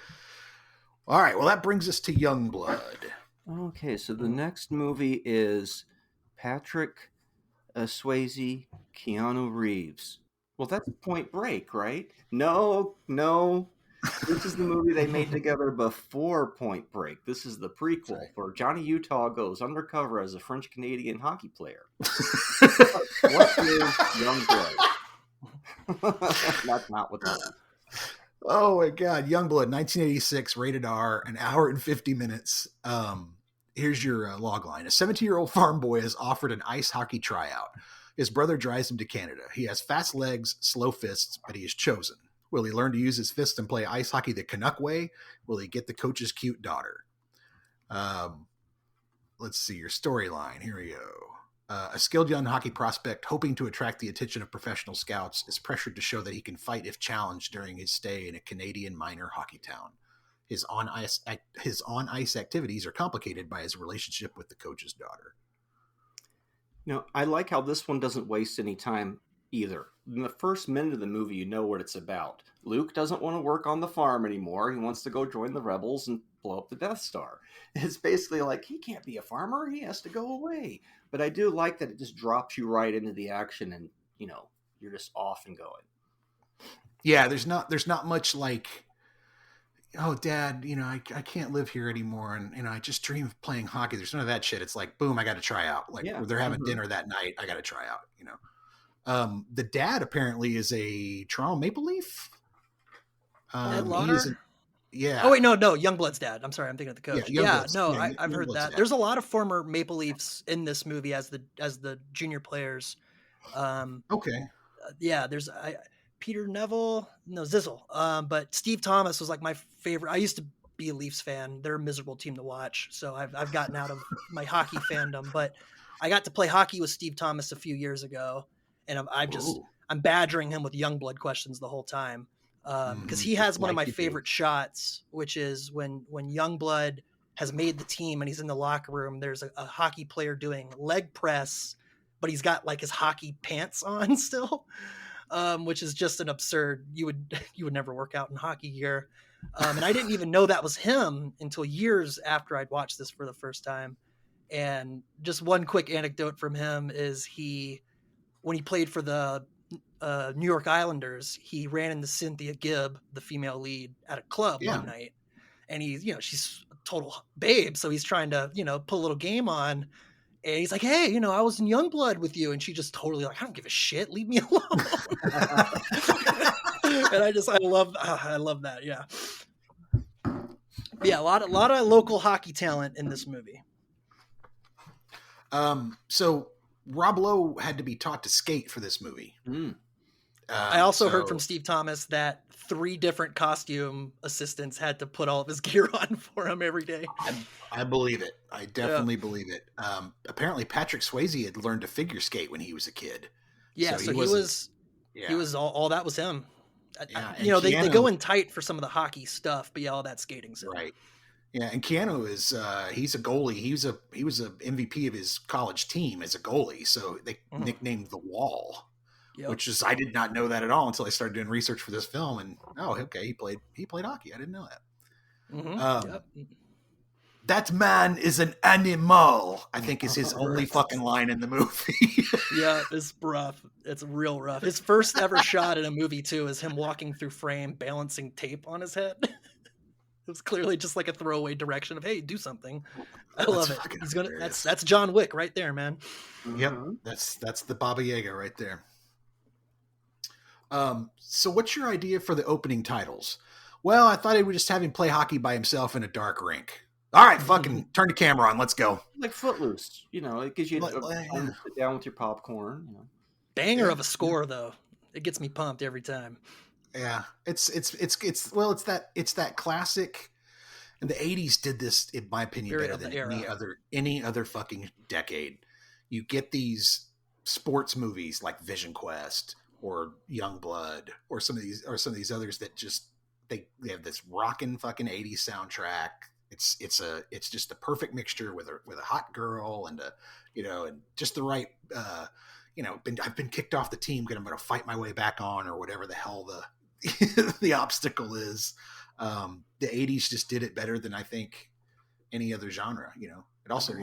All right, well, that brings us to Youngblood. Okay, so the next movie is Patrick Swayze, Keanu Reeves. Well, that's Point Break, right? No. This is the movie they made together before Point Break. This is the prequel where Johnny Utah goes undercover as a French-Canadian hockey player. What is Youngblood? That's not what that is. Oh my God, Youngblood, 1986, rated R, an hour and 50 minutes. Here's your log line. A 17-year-old farm boy is offered an ice hockey tryout. His brother drives him to Canada. He has fast legs, slow fists, but he is chosen. Will he learn to use his fists and play ice hockey the Canuck way? Will he get the coach's cute daughter? Let's see your storyline. Here we go. A skilled young hockey prospect hoping to attract the attention of professional scouts is pressured to show that he can fight if challenged during his stay in a Canadian minor hockey town. His on-ice activities are complicated by his relationship with the coach's daughter. I like how this one doesn't waste any time either. In the first minute of the movie, you know what it's about. Luke doesn't want to work on the farm anymore. He wants to go join the rebels and blow up the Death Star. It's basically like, he can't be a farmer. He has to go away. But I do like that it just drops you right into the action, and you're just off and going. Yeah, there's not much like, oh, Dad, I can't live here anymore, and I just dream of playing hockey. There's none of that shit. It's like, boom, I got to try out. Like, they're having dinner that night, I got to try out. The dad apparently is a Toronto Maple Leaf. Yeah. Oh wait, no, Youngblood's dad. I'm sorry, I'm thinking of the coach. I've heard that. There's a lot of former Maple Leafs in this movie as the junior players. Okay. There's Peter Neville, Zizzle. But Steve Thomas was like my favorite. I used to be a Leafs fan. They're a miserable team to watch, so I've gotten out of my hockey fandom. But I got to play hockey with Steve Thomas a few years ago, and I'm badgering him with Youngblood questions the whole time. Because he has one of my favorite shots, which is when Youngblood has made the team and he's in the locker room. There's a hockey player doing leg press, but he's got like his hockey pants on still, which is just an absurd. You would never work out in hockey gear, and I didn't even know that was him until years after I'd watched this for the first time. And just one quick anecdote from him is when he played for the New York Islanders, he ran into Cynthia Gibb, the female lead, at a club one night, and she's a total babe, so he's trying to put a little game on, and he's like, hey, I was in Youngblood with you, and she just totally like, I don't give a shit, leave me alone. And I love that. A lot of local hockey talent in this movie. So Rob Lowe had to be taught to skate for this movie. I also heard from Steve Thomas that 3 different costume assistants had to put all of his gear on for him every day. I believe it. I definitely believe it. Apparently, Patrick Swayze had learned to figure skate when he was a kid. Yeah, so he was all that was him. They go in tight for some of the hockey stuff, but all that skating's in. Right. Yeah, and Keanu is he's a goalie. He was a MVP of his college team as a goalie, so they nicknamed the Wall. Yep. Which is, I did not know that at all until I started doing research for this film. And he played hockey. I didn't know that. That man is an animal, I think is his only fucking line in the movie. Yeah, it's rough. It's real rough. His first ever shot in a movie too is him walking through frame, balancing tape on his head. It was clearly just like a throwaway direction of, hey, do something. I love it. He's gonna. That's John Wick right there, man. Yep, that's the Baba Yaga right there. So what's your idea for the opening titles? Well, I thought he would just have him play hockey by himself in a dark rink. All right, fucking turn the camera on. Let's go. Like Footloose, it gives you time to sit down with your popcorn. Banger of a score though. It gets me pumped every time. Yeah, it's that classic. And the 80s did this, in my opinion, better than any other fucking decade. You get these sports movies like Vision Quest or Youngblood or some of these others that just they have this rockin' fucking 80s soundtrack. It's just the perfect mixture with a hot girl and and just the right I've been kicked off the team, but I'm going to fight my way back on, or whatever the hell the obstacle is. The 80s just did it better than I think any other genre. It also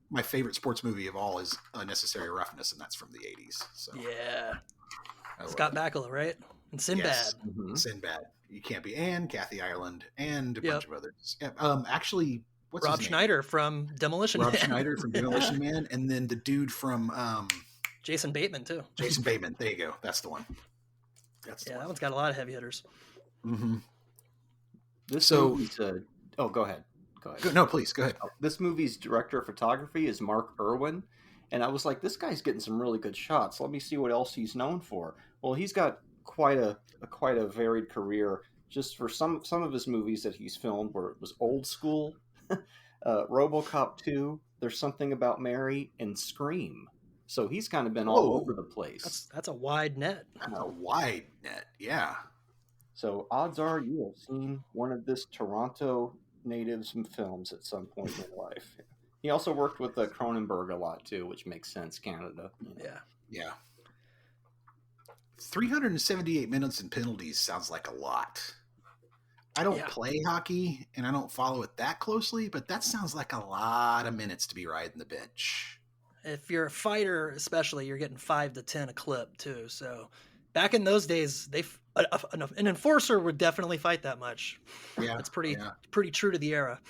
my favorite sports movie of all is Unnecessary Roughness, and that's from the 80s. So yeah. Scott Bakula, right? And Sinbad. Yes. Mm-hmm. Sinbad. You Can't Be, and Kathy Ireland, and a bunch of others. Yeah. Actually, what's Rob his name? Schneider from Demolition Man. Rob Schneider from Demolition Man, and then the dude from Jason Bateman too. Jason Bateman. There you go. That's the one. That one's got a lot of heavy hitters. Mm-hmm. Go ahead. No, please go ahead. This movie's director of photography is Mark Irwin. And I was like, this guy's getting some really good shots. Let me see what else he's known for. Well, he's got quite a varied career. Just for some of his movies that he's filmed, where it was Old School, RoboCop 2, There's Something About Mary, and Scream. So he's kind of been all over the place. That's a wide net. A wide net, yeah. So odds are you have seen one of this Toronto native's films at some point in your life. He also worked with Cronenberg a lot too, which makes sense. Canada. Yeah. 378 minutes in penalties sounds like a lot. I don't play hockey and I don't follow it that closely, but that sounds like a lot of minutes to be riding the bench. If you're a fighter, especially, you're getting 5 to 10 a clip too. So back in those days, an enforcer would definitely fight that much. Yeah, it's pretty true to the era.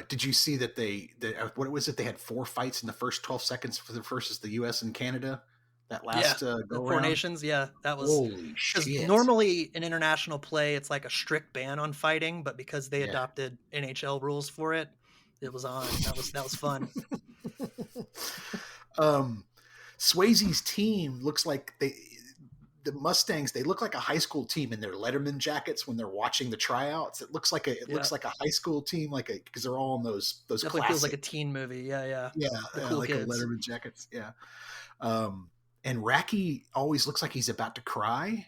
Did you see that what was it? They had 4 fights in the first 12 seconds versus the U.S. and Canada. That last the go 4 around? Nations, that was holy shit. Normally in international play, it's like a strict ban on fighting, but because they adopted NHL rules for it, it was on. That was fun. Swayze's team looks like the Mustangs, they look like a high school team in their Letterman jackets when they're watching the tryouts. It looks like looks like a high school team, because they're all in those definitely classic, feels like a teen movie. Yeah, cool like kids. a Letterman jackets. Yeah. And Racky always looks like he's about to cry.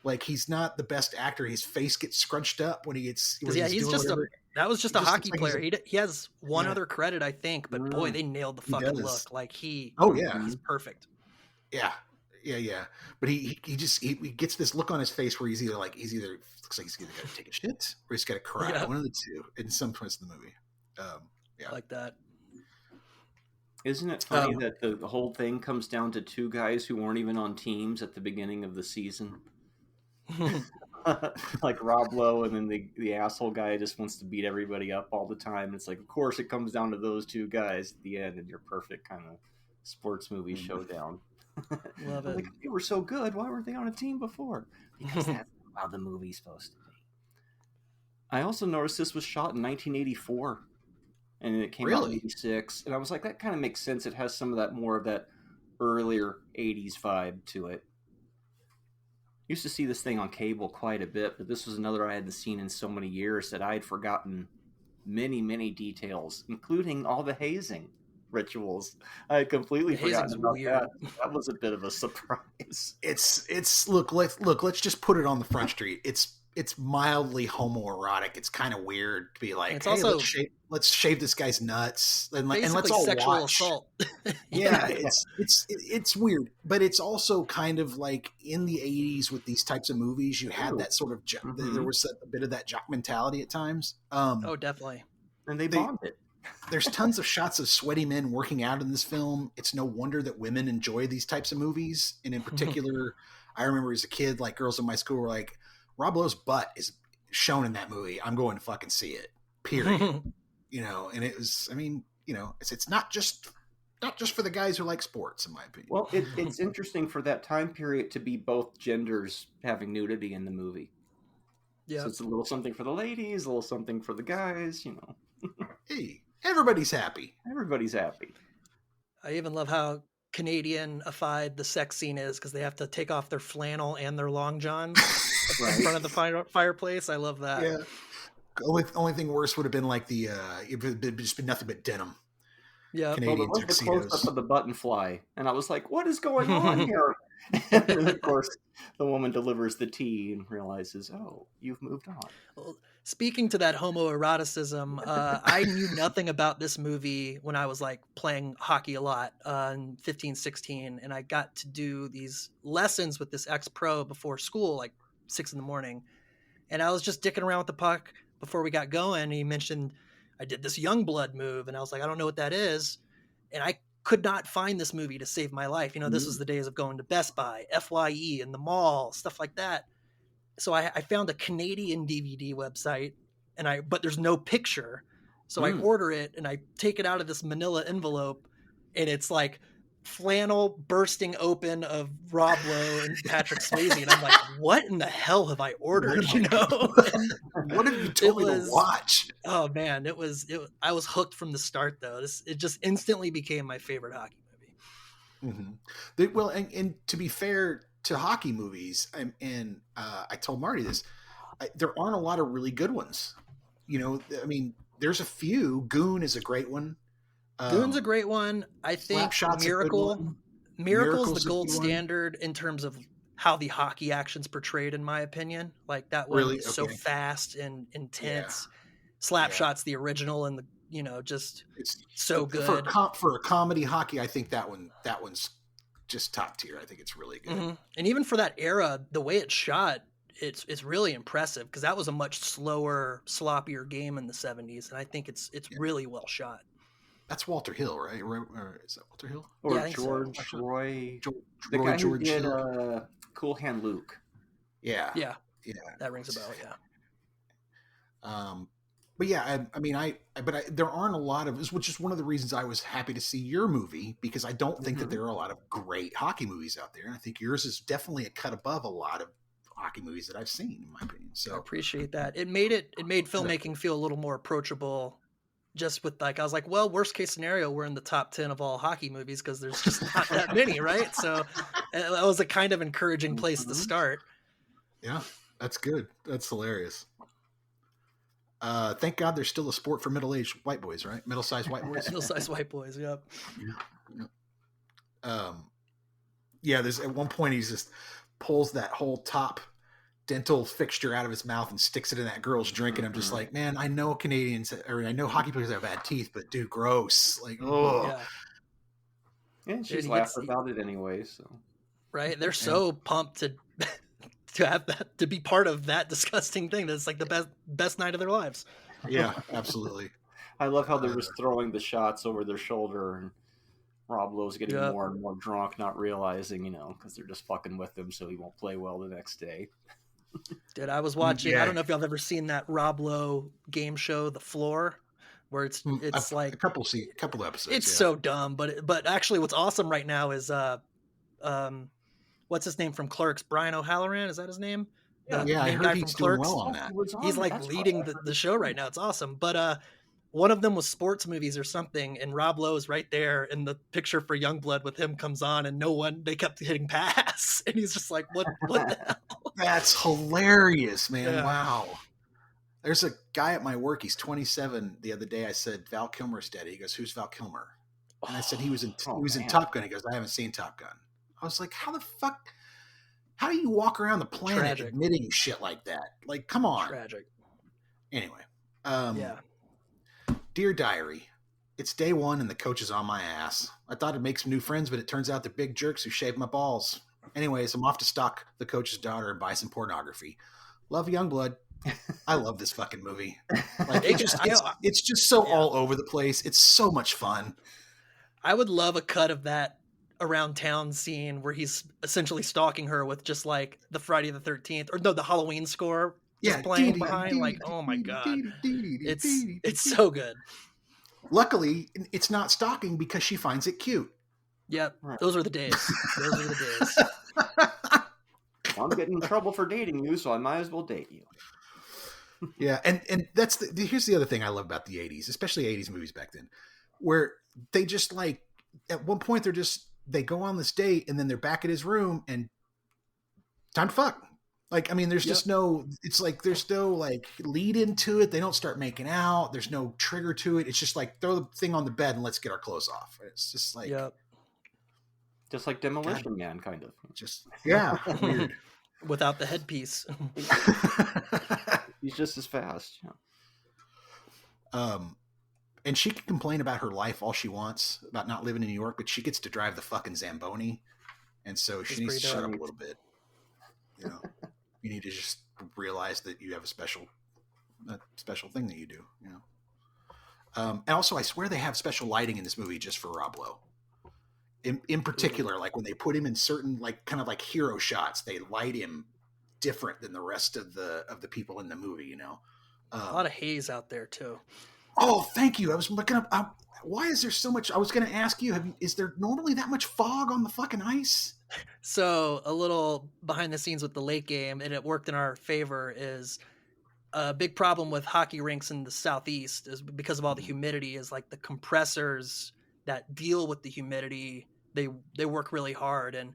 Like he's not the best actor. His face gets scrunched up when he gets. That was just a hockey player. He has one other credit, I think, but boy, they nailed the fucking look. Like he's perfect. Yeah. But he gets this look on his face where he's either looks like he's either got to take a shit or he's got to cry. One of the two in some points in the movie. I like that. Isn't it funny that the whole thing comes down to 2 guys who weren't even on teams at the beginning of the season? Like Rob Lowe, and then the asshole guy just wants to beat everybody up all the time. It's like, of course, it comes down to those 2 guys at the end in your perfect kind of sports movie showdown. Love it. Like, they were so good. Why weren't they on a team before? Because that's how the movie's supposed to be. I also noticed this was shot in 1984. and it came out in 86. And I was like, that kind of makes sense. It has some of that more of that earlier 80s vibe to it. Used to see this thing on cable quite a bit, but this was another I hadn't seen in so many years that I had forgotten many, many details, including all the hazing rituals. I had completely forgotten about that. That was a bit of a surprise. It's let's just put it on the front street. It's mildly homoerotic. It's kind of weird to be like, it's hey, also let's shave this guy's nuts and let's all sexual watch. Assault. Yeah, it's weird, but it's also kind of like in the 80s with these types of movies, you had that sort of there was a bit of that jock mentality at times. Oh, definitely. And they bombed it. There's tons of shots of sweaty men working out in this film. It's no wonder that women enjoy these types of movies, and in particular, I remember as a kid, like girls in my school were like, Rob Lowe's butt is shown in that movie. I'm going to fucking see it. Period. And it was. I mean, it's not just for the guys who like sports, in my opinion. Well, it's interesting for that time period to be both genders having nudity in the movie. Yeah, so it's a little something for the ladies, a little something for the guys. Hey, everybody's happy. Everybody's happy. I even love how Canadian-ified the sex scene is because they have to take off their flannel and their long johns in front of the fireplace. I love that. Yeah. Only thing worse would have been like it would have just been nothing but denim. Yeah. Canadian tuxedos. The close-up of the button fly, and I was like, "What is going on here?" And then, of course, the woman delivers the tea and realizes, "Oh, you've moved on." Well, speaking to that homoeroticism, I knew nothing about this movie when I was like playing hockey a lot in 15, 16, and I got to do these lessons with this ex-pro before school, like 6 a.m. And I was just dicking around with the puck before we got going. And he mentioned I did this Youngblood move, and I was like, I don't know what that is. And I could not find this movie to save my life. This was the days of going to Best Buy, FYE, and the mall, stuff like that. So I found a Canadian DVD website, but there's no picture. So I order it, and I take it out of this manila envelope, and it's like flannel bursting open of Rob Lowe and Patrick Swayze, and I'm like, what in the hell have I ordered? What have you told me to watch? Oh man, I was hooked from the start though. It just instantly became my favorite hockey movie. Mm-hmm. Well, and to be fair to hockey movies, and I told Marty this, there aren't a lot of really good ones. I mean, there's a few. Goon is a great one. Goon's a great one. I think Miracle's the gold standard in terms of how the hockey action's portrayed, in my opinion. Like that one is so fast and intense. Yeah. Slapshot's the original, and it's so good. For a comedy hockey, I think that one's just top tier. I think it's really good. Mm-hmm. And even for that era, the way it's shot, it's really impressive because that was a much slower, sloppier game in the 70s, and I think it's really well shot. That's Walter Hill, right? Or is that Walter Hill? Or George Roy? The guy who did Cool Hand Luke. Yeah. That rings a bell. Yeah. But yeah, there aren't a lot of, which is one of the reasons I was happy to see your movie, because I don't think that there are a lot of great hockey movies out there. And I think yours is definitely a cut above a lot of hockey movies that I've seen, in my opinion. So I appreciate that. It made filmmaking feel a little more approachable. Just with I was like, well, worst case scenario, we're in the top 10 of all hockey movies because there's just not that many, right? So that was a kind of encouraging place to start. Yeah, that's good. That's hilarious. Thank God there's still a sport for middle-aged white boys, right? Middle-sized white boys. Middle-sized white boys, yep. Yeah. There's at one point he just pulls that whole top dental fixture out of his mouth and sticks it in that girl's drink, and I'm just like, man, I know I know hockey players have bad teeth, but dude, gross. Like, oh, yeah. And she's laughing about it anyway. So right, they're so pumped to have that, to be part of that disgusting thing. That's like the best night of their lives. Yeah, absolutely. I love how they're just throwing the shots over their shoulder, and Rob Lowe's getting more and more drunk, not realizing, because they're just fucking with him, so he won't play well the next day. Dude, I was watching. I don't know if y'all have ever seen that Rob Lowe game show, The Floor, where it's like a couple episodes. It's so dumb, but actually, what's awesome right now is what's his name from Clerks? Brian O'Halloran, is that his name? Yeah, I heard he's doing well on that. He's like leading the show right now. It's awesome. But one of them was sports movies or something, and Rob Lowe is right there, and the picture for Youngblood with him comes on, and they kept hitting pass, and he's just like, what the hell? That's hilarious, man. Yeah. Wow. There's a guy at my work, he's 27. The other day I said, Val Kilmer's dead. He goes, who's Val Kilmer? And I said, he was in Top Gun. He goes, I haven't seen Top Gun. I was like, how do you walk around the planet admitting shit like that? Like, come on. Tragic. Anyway. Yeah. Dear Diary, it's day 1 and the coach is on my ass. I thought I'd make some new friends, but it turns out they're big jerks who shave my balls. Anyways, I'm off to stalk the coach's daughter and buy some pornography. Love Youngblood. I love this fucking movie. Like, it's just so all over the place. It's so much fun. I would love a cut of that around town scene where he's essentially stalking her with just like the Friday the 13th or no, the Halloween score just playing behind. Like, oh my God. It's so good. Luckily, it's not stalking because she finds it cute. Yep. Those are the days. I'm getting in trouble for dating you, so I might as well date you. Yeah, and that's here's the other thing I love about the 80s, especially 80s movies back then, where they just like at one point they go on this date and then they're back at his room and time to fuck. Like, I mean, there's just it's like there's no like lead into it. They don't start making out. There's no trigger to it. It's just like throw the thing on the bed and let's get our clothes off. It's just like just like Demolition Man, kind of. Just weird. Without the headpiece. He's just as fast. Yeah. And she can complain about her life all she wants, about not living in New York, but she gets to drive the fucking Zamboni. And so she needs to shut up a little bit. You know, you need to just realize that you have a special thing that you do, you know? And also I swear they have special lighting in this movie just for Rob Lowe. In particular, like when they put him in certain like kind of like hero shots, they light him different than the rest of the people in the movie, you know. A lot of haze out there too. Oh, thank you. I was looking up. Why is there so much? I was going to ask you, is there normally that much fog on the fucking ice? So a little behind the scenes with the late game, and it worked in our favor, is a big problem with hockey rinks in the Southeast is because of all the humidity is like the compressors that deal with the humidity. They work really hard, and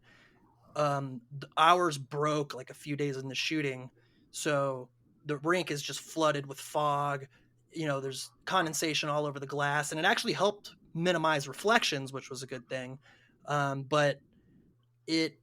ours broke like a few days in the shooting. So the rink is just flooded with fog. You know, there's condensation all over the glass, and it actually helped minimize reflections, which was a good thing. But it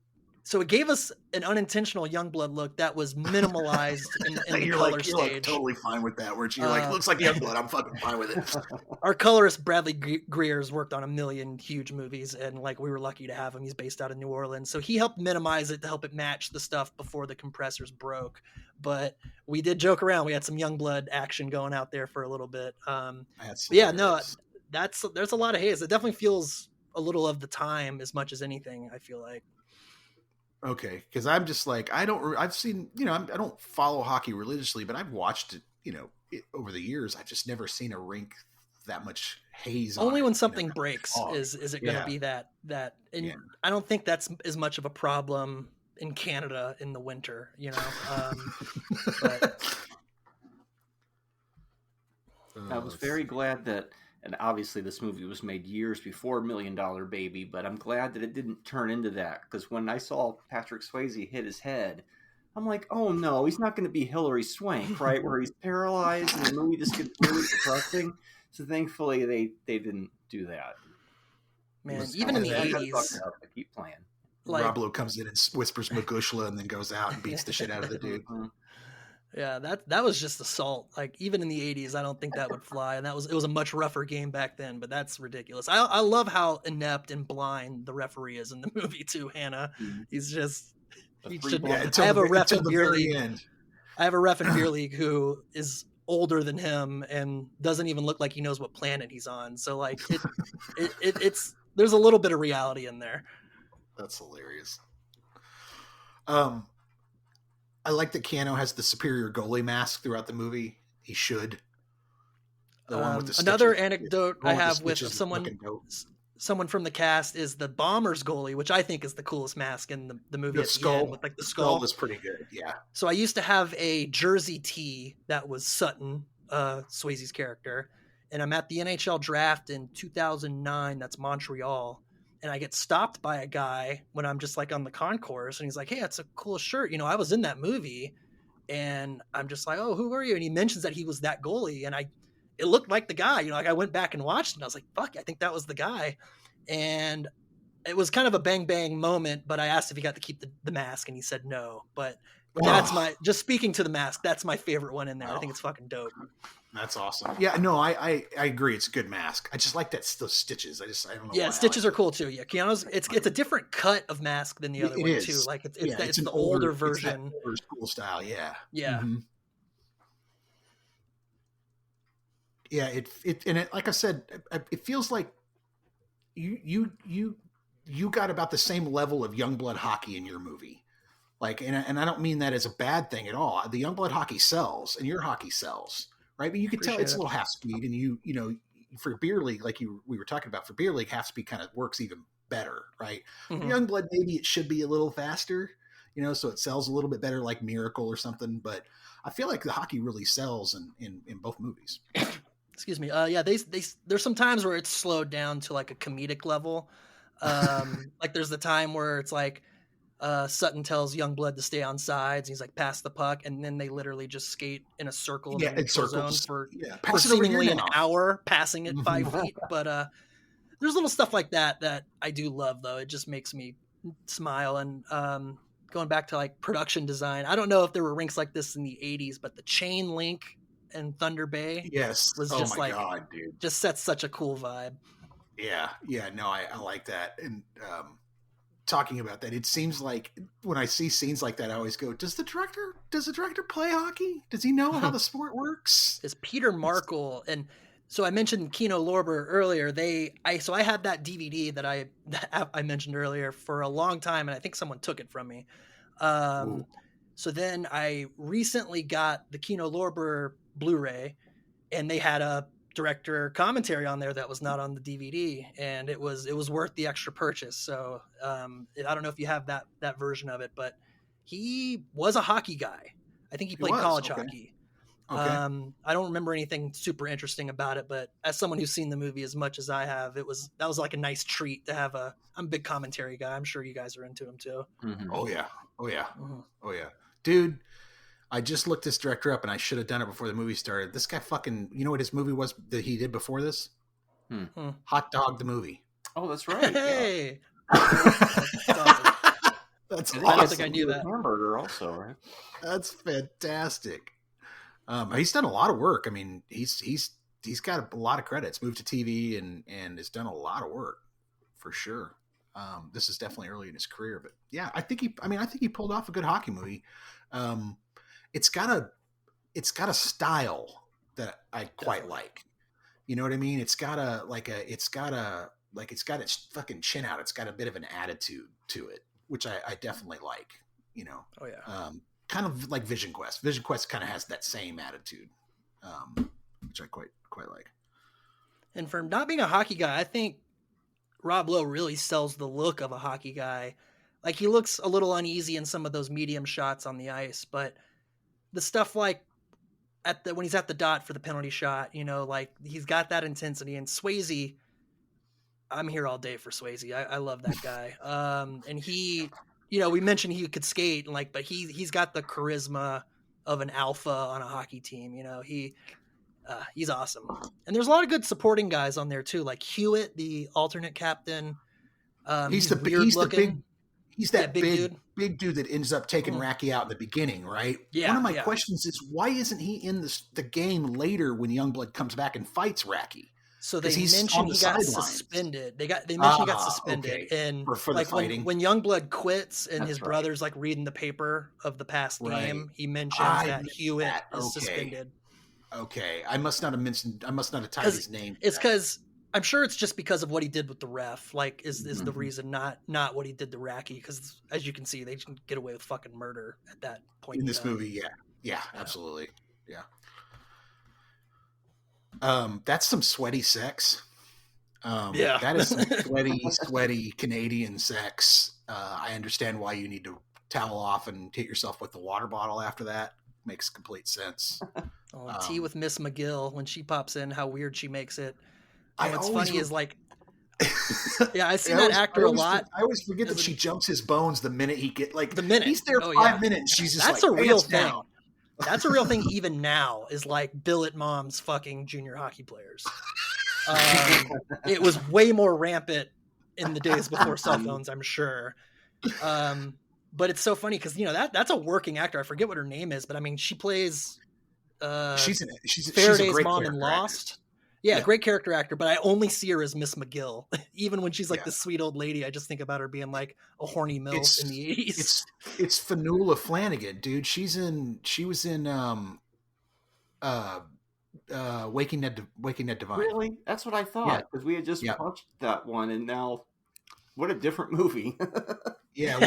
gave us an unintentional Youngblood look that was minimalized in the color stage. You're like totally fine with that, where you're like, looks like Youngblood. I'm fucking fine with it. Our colorist Bradley Greer's worked on a million huge movies, and like we were lucky to have him. He's based out of New Orleans, so he helped minimize it to help it match the stuff before the compressors broke. But we did joke around. We had some Youngblood action going out there for a little bit. There's a lot of haze. It definitely feels a little of the time as much as anything, I feel like. Okay, because I'm just like, I've seen, you know, I don't follow hockey religiously, but I've watched it, you know, over the years. I've just never seen a rink that much haze. Only when something breaks is it going to be that. And I don't think that's as much of a problem in Canada in the winter, you know. But I was very glad that. And obviously this movie was made years before $1 Million Baby, but I'm glad that it didn't turn into that. Because when I saw Patrick Swayze hit his head, I'm like, oh no, he's not going to be Hilary Swank, right? Where he's paralyzed and the movie just gets really depressing. So thankfully they didn't do that. Man, even in the 80s. I keep playing. Like, Rob Lowe comes in and whispers Magushla and then goes out and beats the shit out of the dude. Yeah, that was just assault. Like even in the 80s, I don't think that would fly, and it was a much rougher game back then. But that's ridiculous. I love how inept and blind the referee is in the movie too. Hannah, he's just he should. I have a ref in beer league. I have a ref in beer league who is older than him and doesn't even look like he knows what planet he's on. So like it's there's a little bit of reality in there. That's hilarious. I like that Keanu has the superior goalie mask throughout the movie. He should. The one with the another anecdote I have with someone from the cast is the Bombers goalie, which I think is the coolest mask in the movie. The skull, end with like the skull was pretty good. Yeah. So I used to have a jersey tee that was Sutton, Swayze's character, and I'm at the NHL draft in 2009. That's Montreal. And I get stopped by a guy when I'm just like on the concourse, and he's like, "Hey, that's a cool shirt. You know, I was in that movie." And I'm just like, "Oh, who are you?" And he mentions that he was that goalie, and it looked like the guy. You know, like I went back and watched it, and I was like, "Fuck, I think that was the guy." And it was kind of a bang bang moment, but I asked if he got to keep the mask, and he said no. But that's just speaking to the mask, that's my favorite one in there. I think it's fucking dope. That's awesome. Yeah, no, I agree. It's a good mask. I just like those stitches. I don't know. Yeah, stitches are cool too. Yeah, Keanu's it's a different cut of mask than the other one too. Like it's an older version, older school style. Yeah, yeah, yeah. It like I said, it feels like you got about the same level of Youngblood hockey in your movie. Like, and I don't mean that as a bad thing at all. The Youngblood hockey sells, and your hockey sells. Right, but you can tell it's a little half speed, and you know, for beer league, like we were talking about, for beer league, half speed kind of works even better, right? Youngblood, maybe it should be a little faster, you know, so it sells a little bit better, like Miracle or something. But I feel like the hockey really sells in both movies. Excuse me. Yeah, there's some times where it's slowed down to like a comedic level. Like there's the time where it's like Sutton tells Youngblood to stay on sides. He's like, pass the puck, and then they literally just skate in a circle in the zone for seemingly an hour, passing it 5 feet. But there's little stuff like that I do love, though. It just makes me smile. And going back to like production design, I don't know if there were rinks like this in the 80s, but the chain link in Thunder Bay, was just God, dude, just sets such a cool vibe. Yeah, no, I like that. And talking about that, it seems like when I see scenes like that, I always go, does the director play hockey? Does he know how the sport works? It's Peter Markle. And so I mentioned Kino Lorber earlier. I had that DVD that I mentioned earlier for a long time, and I think someone took it from me. So then I recently got the Kino Lorber Blu-ray, and they had a director commentary on there that was not on the DVD, and it was worth the extra purchase. So I don't know if you have that version of it, but he was a hockey guy. I think he played college hockey. Okay. I don't remember anything super interesting about it, but as someone who's seen the movie as much as I have, that was like a nice treat to have. I'm a big commentary guy. I'm sure you guys are into him too. Oh yeah. Dude, I just looked this director up, and I should have done it before the movie started. This guy fucking, you know what his movie was that he did before this? Hot Dog the movie. Oh, that's right. Hey. Yeah. That's awesome. I don't think I knew that. Hamburger also, right? That's fantastic. He's done a lot of work. I mean, he's got a lot of credits. Moved to TV and has done a lot of work for sure. This is definitely early in his career, but yeah, I think he pulled off a good hockey movie. It's got a style that I quite like. You know what I mean? It's got its fucking chin out. It's got a bit of an attitude to it, which I definitely like, you know. Oh yeah. Kind of like Vision Quest. Vision Quest kind of has that same attitude, which I quite like. And for not being a hockey guy, I think Rob Lowe really sells the look of a hockey guy. Like, he looks a little uneasy in some of those medium shots on the ice, but the stuff like when he's at the dot for the penalty shot, you know, like he's got that intensity. And Swayze, I'm here all day for Swayze. I love that guy. And he, you know, we mentioned he could skate, and but he's got the charisma of an alpha on a hockey team. You know, he's awesome. And there's a lot of good supporting guys on there too, like Hewitt, the alternate captain. He's that big dude that ends up taking Racky out in the beginning, right? Yeah. One of my questions is, why isn't he in the game later when Youngblood comes back and fights Racky? So they mentioned he got suspended. They mentioned he got suspended, and for like when Youngblood quits and his brother's like reading the paper of the past game, he mentions that Hewitt is suspended. Okay, I must not have tied his name. It's because I'm sure it's just because of what he did with the ref. Like, is the reason, not what he did to Racky? Because as you can see, they can get away with fucking murder at that point in this movie. Yeah, absolutely, yeah. That's some sweaty sex. That is some sweaty Canadian sex. I understand why you need to towel off and hit yourself with the water bottle after that. Makes complete sense. Oh, tea with Miss McGill when she pops in, how weird she makes it. And what's funny is like, yeah, I've seen that actor a lot. I always forget that she jumps his bones the minute he he's there 5 minutes. She's just that's a real thing. That's a real thing. Even now is like billet moms fucking junior hockey players. It was way more rampant in the days before cell phones, I'm sure. But it's so funny because that's a working actor. I forget what her name is, but I mean, she plays. She's Faraday's mom in Lost. Yeah, great character actor, but I only see her as Miss McGill. Even when she's like this sweet old lady, I just think about her being like a horny MILF in the 80s. It's Fionnuala Flanagan, dude. She was in Waking Ned Divine. Really? That's what I thought, because we had just watched that one, and now what a different movie. Yeah,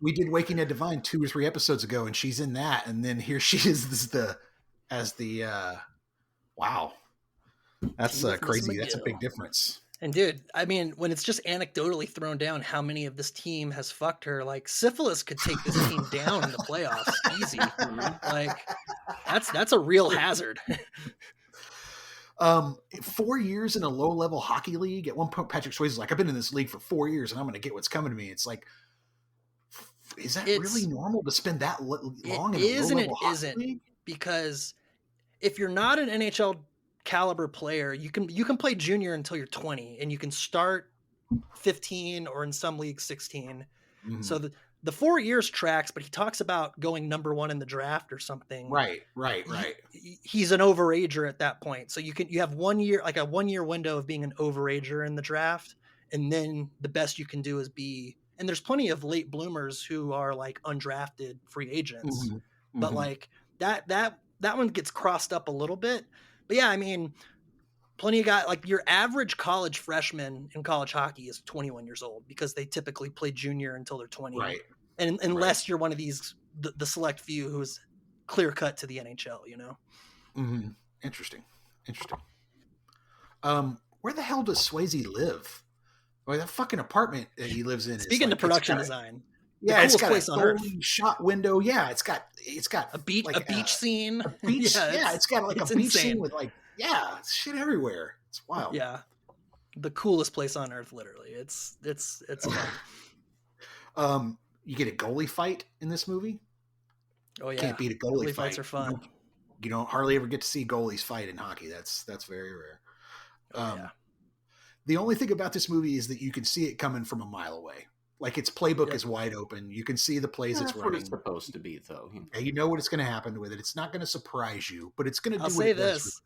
we did Waking Ned Divine 2 or 3 episodes ago, and she's in that, and then here she is as the wow. That's crazy. That's a big difference. And dude, I mean, when it's just anecdotally thrown down how many of this team has fucked her, like syphilis could take this team down in the playoffs easy. Like that's a real hazard. 4 years in a low-level hockey league. At one point, Patrick Swayze's like, I've been in this league for 4 years, and I'm going to get what's coming to me. It's like, is that really normal to spend that long in a low-level hockey league? Because if you're not an NHL caliber player, you can play junior until you're 20, and you can start 15 or in some leagues 16. Mm-hmm. So the 4 years tracks, but he talks about going number 1 in the draft or something. Right. He's an overager at that point. So you have 1 year, like a 1 year window of being an overager in the draft. And then the best you can do is and there's plenty of late bloomers who are like undrafted free agents, but like that one gets crossed up a little bit. But yeah, I mean, plenty of guys, like your average college freshman in college hockey is 21 years old because they typically play junior until they're 20. Right. And unless you're one of these, the select few who's clear cut to the NHL, Mm-hmm. Interesting. Where the hell does Swayze live? Well, that fucking apartment that he lives in. Speaking of production design. Yeah, it's got a fully shot window. Yeah, it's got a beach scene. A beach, it's got like a beach scene with shit everywhere. It's wild. Yeah, the coolest place on earth, literally. It's fun. You get a goalie fight in this movie. Oh yeah, can't beat a goalie fight. Fights are fun. You don't hardly ever get to see goalies fight in hockey. That's very rare. The only thing about this movie is that you can see it coming from a mile away. Like its playbook is wide open. You can see the plays it's running. What it's supposed to be, though. You know what it's going to happen with it. It's not going to surprise you, but it's going to do. I'll say this: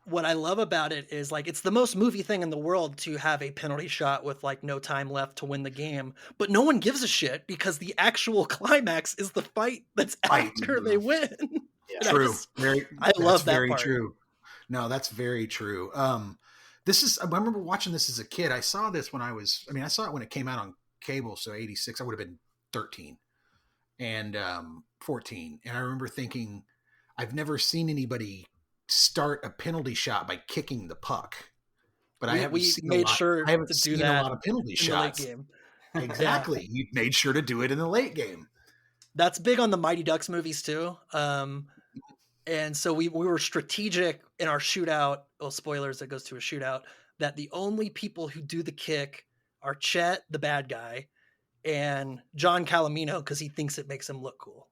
what I love about it is like it's the most movie thing in the world to have a penalty shot with like no time left to win the game, but no one gives a shit because the actual climax is the fight that's after they win. Yeah. True. I love that very part. True. No, that's very true. I remember watching this as a kid. I saw this I saw it when it came out on cable. So 86, I would have been 13 and 14. And I remember thinking, I've never seen anybody start a penalty shot by kicking the puck. But I haven't seen a lot of penalty shots. The late game. Exactly. You made sure to do it in the late game. That's big on the Mighty Ducks movies too. And so we were strategic in our shootout. Well, spoilers, it goes to a shootout, that the only people who do the kick are Chet, the bad guy, and John Calamino, because he thinks it makes him look cool.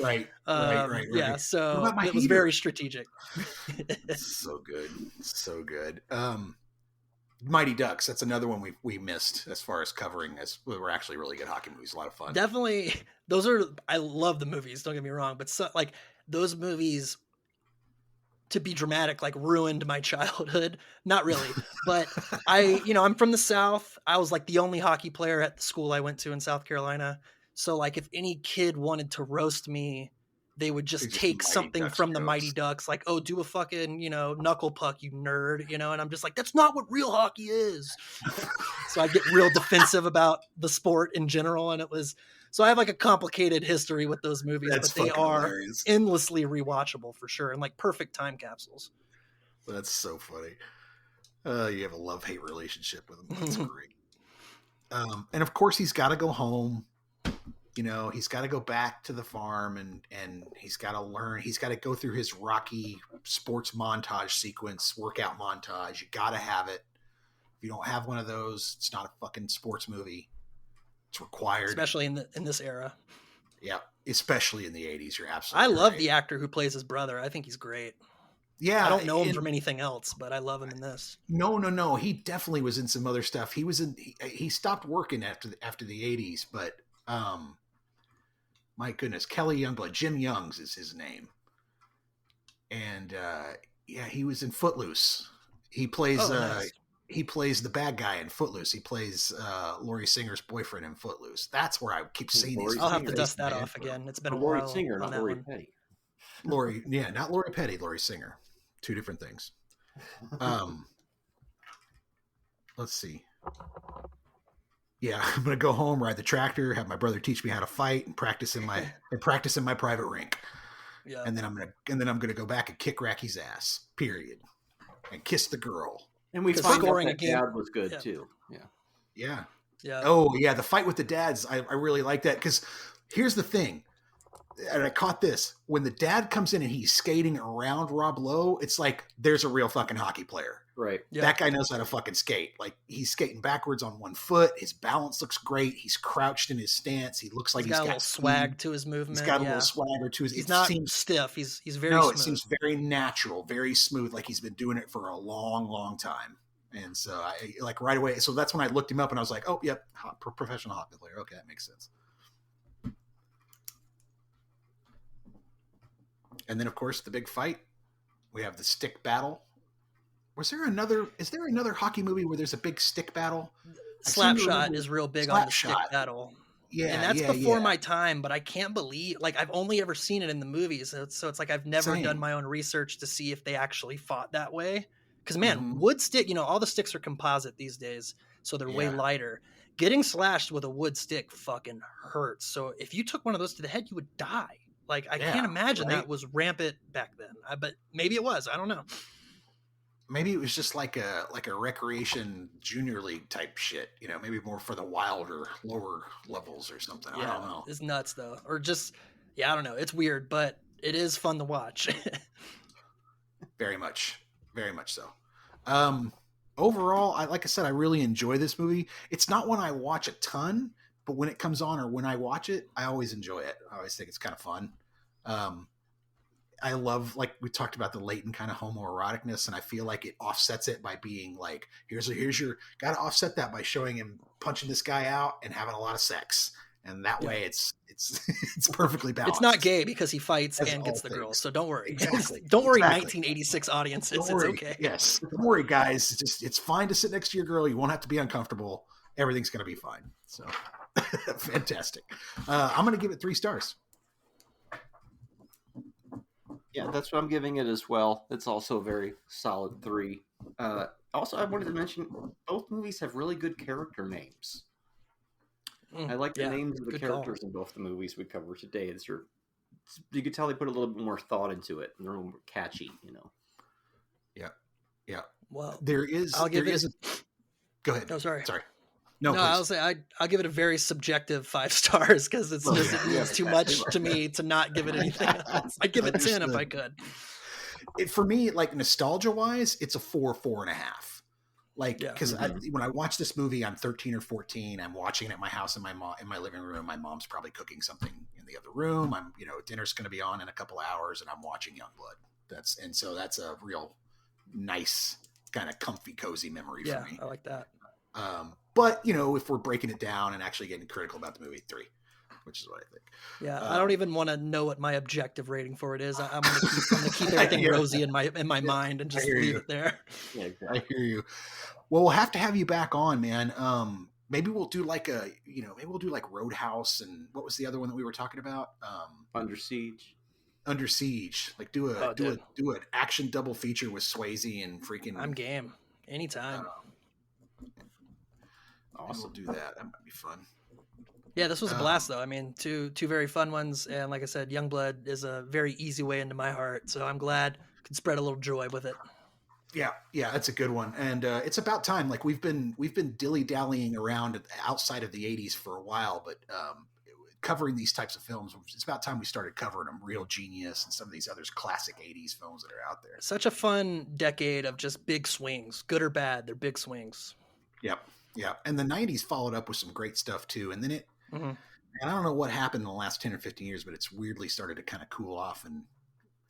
Right. Yeah, so it was very strategic. So good. Mighty Ducks, that's another one we missed as far as covering. As we're actually really good hockey movies, a lot of fun. Definitely, I love the movies, don't get me wrong, but those movies, to be dramatic, like ruined my childhood. Not really, but I'm from the South. I was like the only hockey player at the school I went to in South Carolina. So like if any kid wanted to roast me, they would just take something from the Mighty Ducks, like, oh, do a fucking, knuckle puck, you nerd, and I'm just like, that's not what real hockey is. So I get real defensive about the sport in general. And so I have like a complicated history with those movies, but they are hilarious. Endlessly rewatchable for sure. And like perfect time capsules. That's so funny. You have a love-hate relationship with him. That's great. And of course he's got to go home. You know, he's got to go back to the farm and he's got to learn. He's got to go through his Rocky sports montage sequence, workout montage. You got to have it. If you don't have one of those, it's not a fucking sports movie. It's required, especially in this era. Yeah, especially in the 80s. You're absolutely I love right. the actor who plays his brother. I think he's great. Yeah, I don't know him from anything else, but I love him in this. No. He definitely was in some other stuff. He stopped working after the 80s, but my goodness, Kelly Youngblood, Jim Youngs is his name. And yeah, he was in Footloose. He plays nice. He plays the bad guy in Footloose. He plays Laurie Singer's boyfriend in Footloose. That's where I keep seeing these. I'll have to dust that off again. It's been a Laurie while. Singer, not Laurie Petty. Laurie, yeah, not Laurie Petty, Laurie Singer. Two different things. Let's see. Yeah, I'm gonna go home, ride the tractor, have my brother teach me how to fight, and practice in my private rink. Yeah. And then I'm gonna go back and kick Racky's ass. Period. And kiss the girl. And we find out that dad was good too. Yeah. Yeah. Oh yeah, the fight with the dads. I really like that because here's the thing. And I caught this when the dad comes in and he's skating around Rob Lowe. It's like there's a real fucking hockey player, right? Yeah. That guy knows how to fucking skate. Like he's skating backwards on one foot. His balance looks great. He's crouched in his stance. He looks like he's got a little swag to his movement. He's got a little swagger to his. He's not stiff. He's very. No, smooth. It seems very natural, very smooth. Like he's been doing it for a long, long time. And so I like right away. So that's when I looked him up and I was like, oh, yep, professional hockey player. Okay, that makes sense. And then, of course, the big fight. We have the stick battle. Is there another hockey movie where there's a big stick battle? Slapshot is real big on the stick battle. Yeah, and that's before my time, but I can't believe, like, I've only ever seen it in the movies. So it's like I've never done my own research to see if they actually fought that way. Because, man, wood stick, all the sticks are composite these days, so they're way lighter. Getting slashed with a wood stick fucking hurts. So if you took one of those to the head, you would die. Like, I can't imagine that was rampant back then. But maybe it was. I don't know. Maybe it was just like a recreation junior league type shit. Maybe more for the wilder, lower levels or something. Yeah, I don't know. It's nuts, though. Or just, I don't know. It's weird, but it is fun to watch. Very much. Very much so. Overall, like I said, I really enjoy this movie. It's not one I watch a ton, but when it comes on or when I watch it, I always enjoy it. I always think it's kind of fun. I love, like we talked about, the latent kind of homoeroticness, and I feel like it offsets it by being like, here's your got to offset that by showing him punching this guy out and having a lot of sex. And that way it's perfectly balanced. It's not gay because he fights and gets the girl. So don't worry. Exactly. Don't worry, 1986 audiences. It's okay. Yes. Don't worry, guys. It's fine to sit next to your girl. You won't have to be uncomfortable. Everything's going to be fine. So fantastic. I'm going to give it 3 stars. Yeah, that's what I'm giving it as well. It's also a very solid 3. Also, I wanted to mention both movies have really good character names. I like the names of the characters in both the movies we cover today. You could tell they put a little bit more thought into it, and they're a little more catchy, Yeah. Well, there is. I'll give it. Go ahead. No, sorry. No, I'll say I'll give it a very subjective 5 stars because it means too much to me to not give it anything else. I'd give it 10 if I could. For me, like nostalgia wise, it's a 4.5. Like, because when I watch this movie, I'm 13 or 14. I'm watching it at my house in my living room. My mom's probably cooking something in the other room. I'm, dinner's going to be on in a couple of hours, and I'm watching Youngblood. So that's a real nice kind of comfy, cozy memory for me. I like that. But if we're breaking it down and actually getting critical about the movie, 3, which is what I think. Yeah, I don't even want to know what my objective rating for it is. I'm going to keep everything rosy in my mind and just leave it there. Yeah, exactly. I hear you. Well, we'll have to have you back on, man. Maybe we'll do like Roadhouse, and what was the other one that we were talking about? Under Siege. Under Siege. Like do an action double feature with Swayze and freaking. I'm game. Anytime. Awesome. We'll do that. That might be fun. Yeah, this was a blast, though. I mean, two very fun ones, and like I said, Youngblood is a very easy way into my heart. So I'm glad I could spread a little joy with it. Yeah, that's a good one, and it's about time. Like we've been dilly dallying around outside of the '80s for a while, but covering these types of films. It's about time we started covering them. Real Genius and some of these other classic 80s films that are out there. Such a fun decade of just big swings, good or bad. They're big swings. Yep. Yeah. And the 90s followed up with some great stuff too. And then and I don't know what happened in the last 10 or 15 years, but it's weirdly started to kind of cool off. And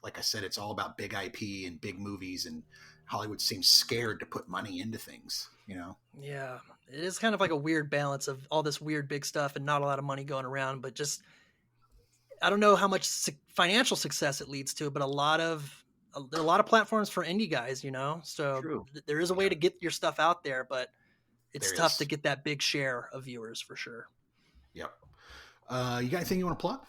like I said, it's all about big IP and big movies, and Hollywood seems scared to put money into things, you know? Yeah. It is kind of like a weird balance of all this weird big stuff and not a lot of money going around, but just, I don't know how much financial success it leads to, but there are a lot of platforms for indie guys, you know? So there is a way to get your stuff out there, but it's tough to get that big share of viewers for sure. Yep. You got anything you want to plug?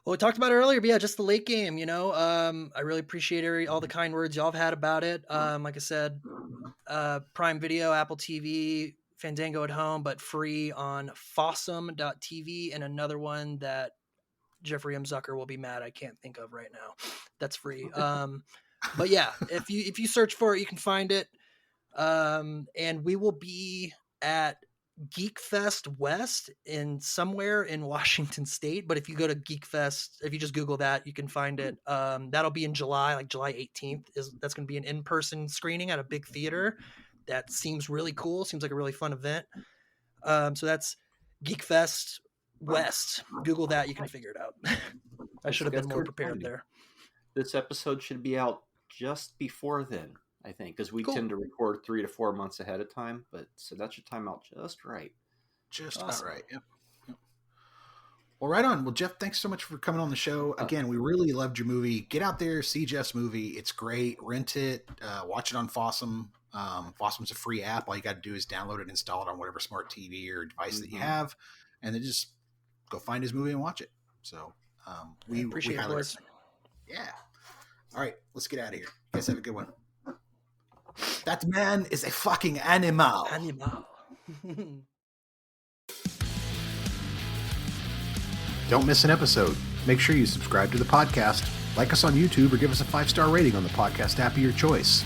Well, we talked about it earlier, but yeah, just the late game, you know, I really appreciate all the kind words y'all have had about it. Like I said, Prime Video, Apple TV, Fandango at home, but free on Fossum.tv, and another one that Geoffrey M. Zucker will be mad I can't think of right now. That's free. But yeah, if you search for it, you can find it. And we will be at Geek Fest West somewhere in Washington State. But if you go to Geek Fest, if you just Google that, you can find it. That'll be in July, like July 18th. That's going to be an in-person screening at a big theater. That seems really cool. Seems like a really fun event. So that's Geek Fest West. Google that. You can figure it out. I should have been more prepared there. This episode should be out just before then, I think, because we tend to record 3 to 4 months ahead of time. But so that should time out just right. Just about right. Yep. Well, right on. Well, Jeff, thanks so much for coming on the show. Again, we really loved your movie. Get out there, see Jeff's movie. It's great. Rent it. Watch it on Fossum. Fossum's a free app. All you got to do is download it and install it on whatever smart TV or device that you have, and then just go find his movie and watch it. So we appreciate it, boys. Yeah. All right, let's get out of here. You guys have a good one. That man is a fucking animal. Don't miss an episode. Make sure you subscribe to the podcast, like us on YouTube, or give us a 5-star rating on the podcast app of your choice.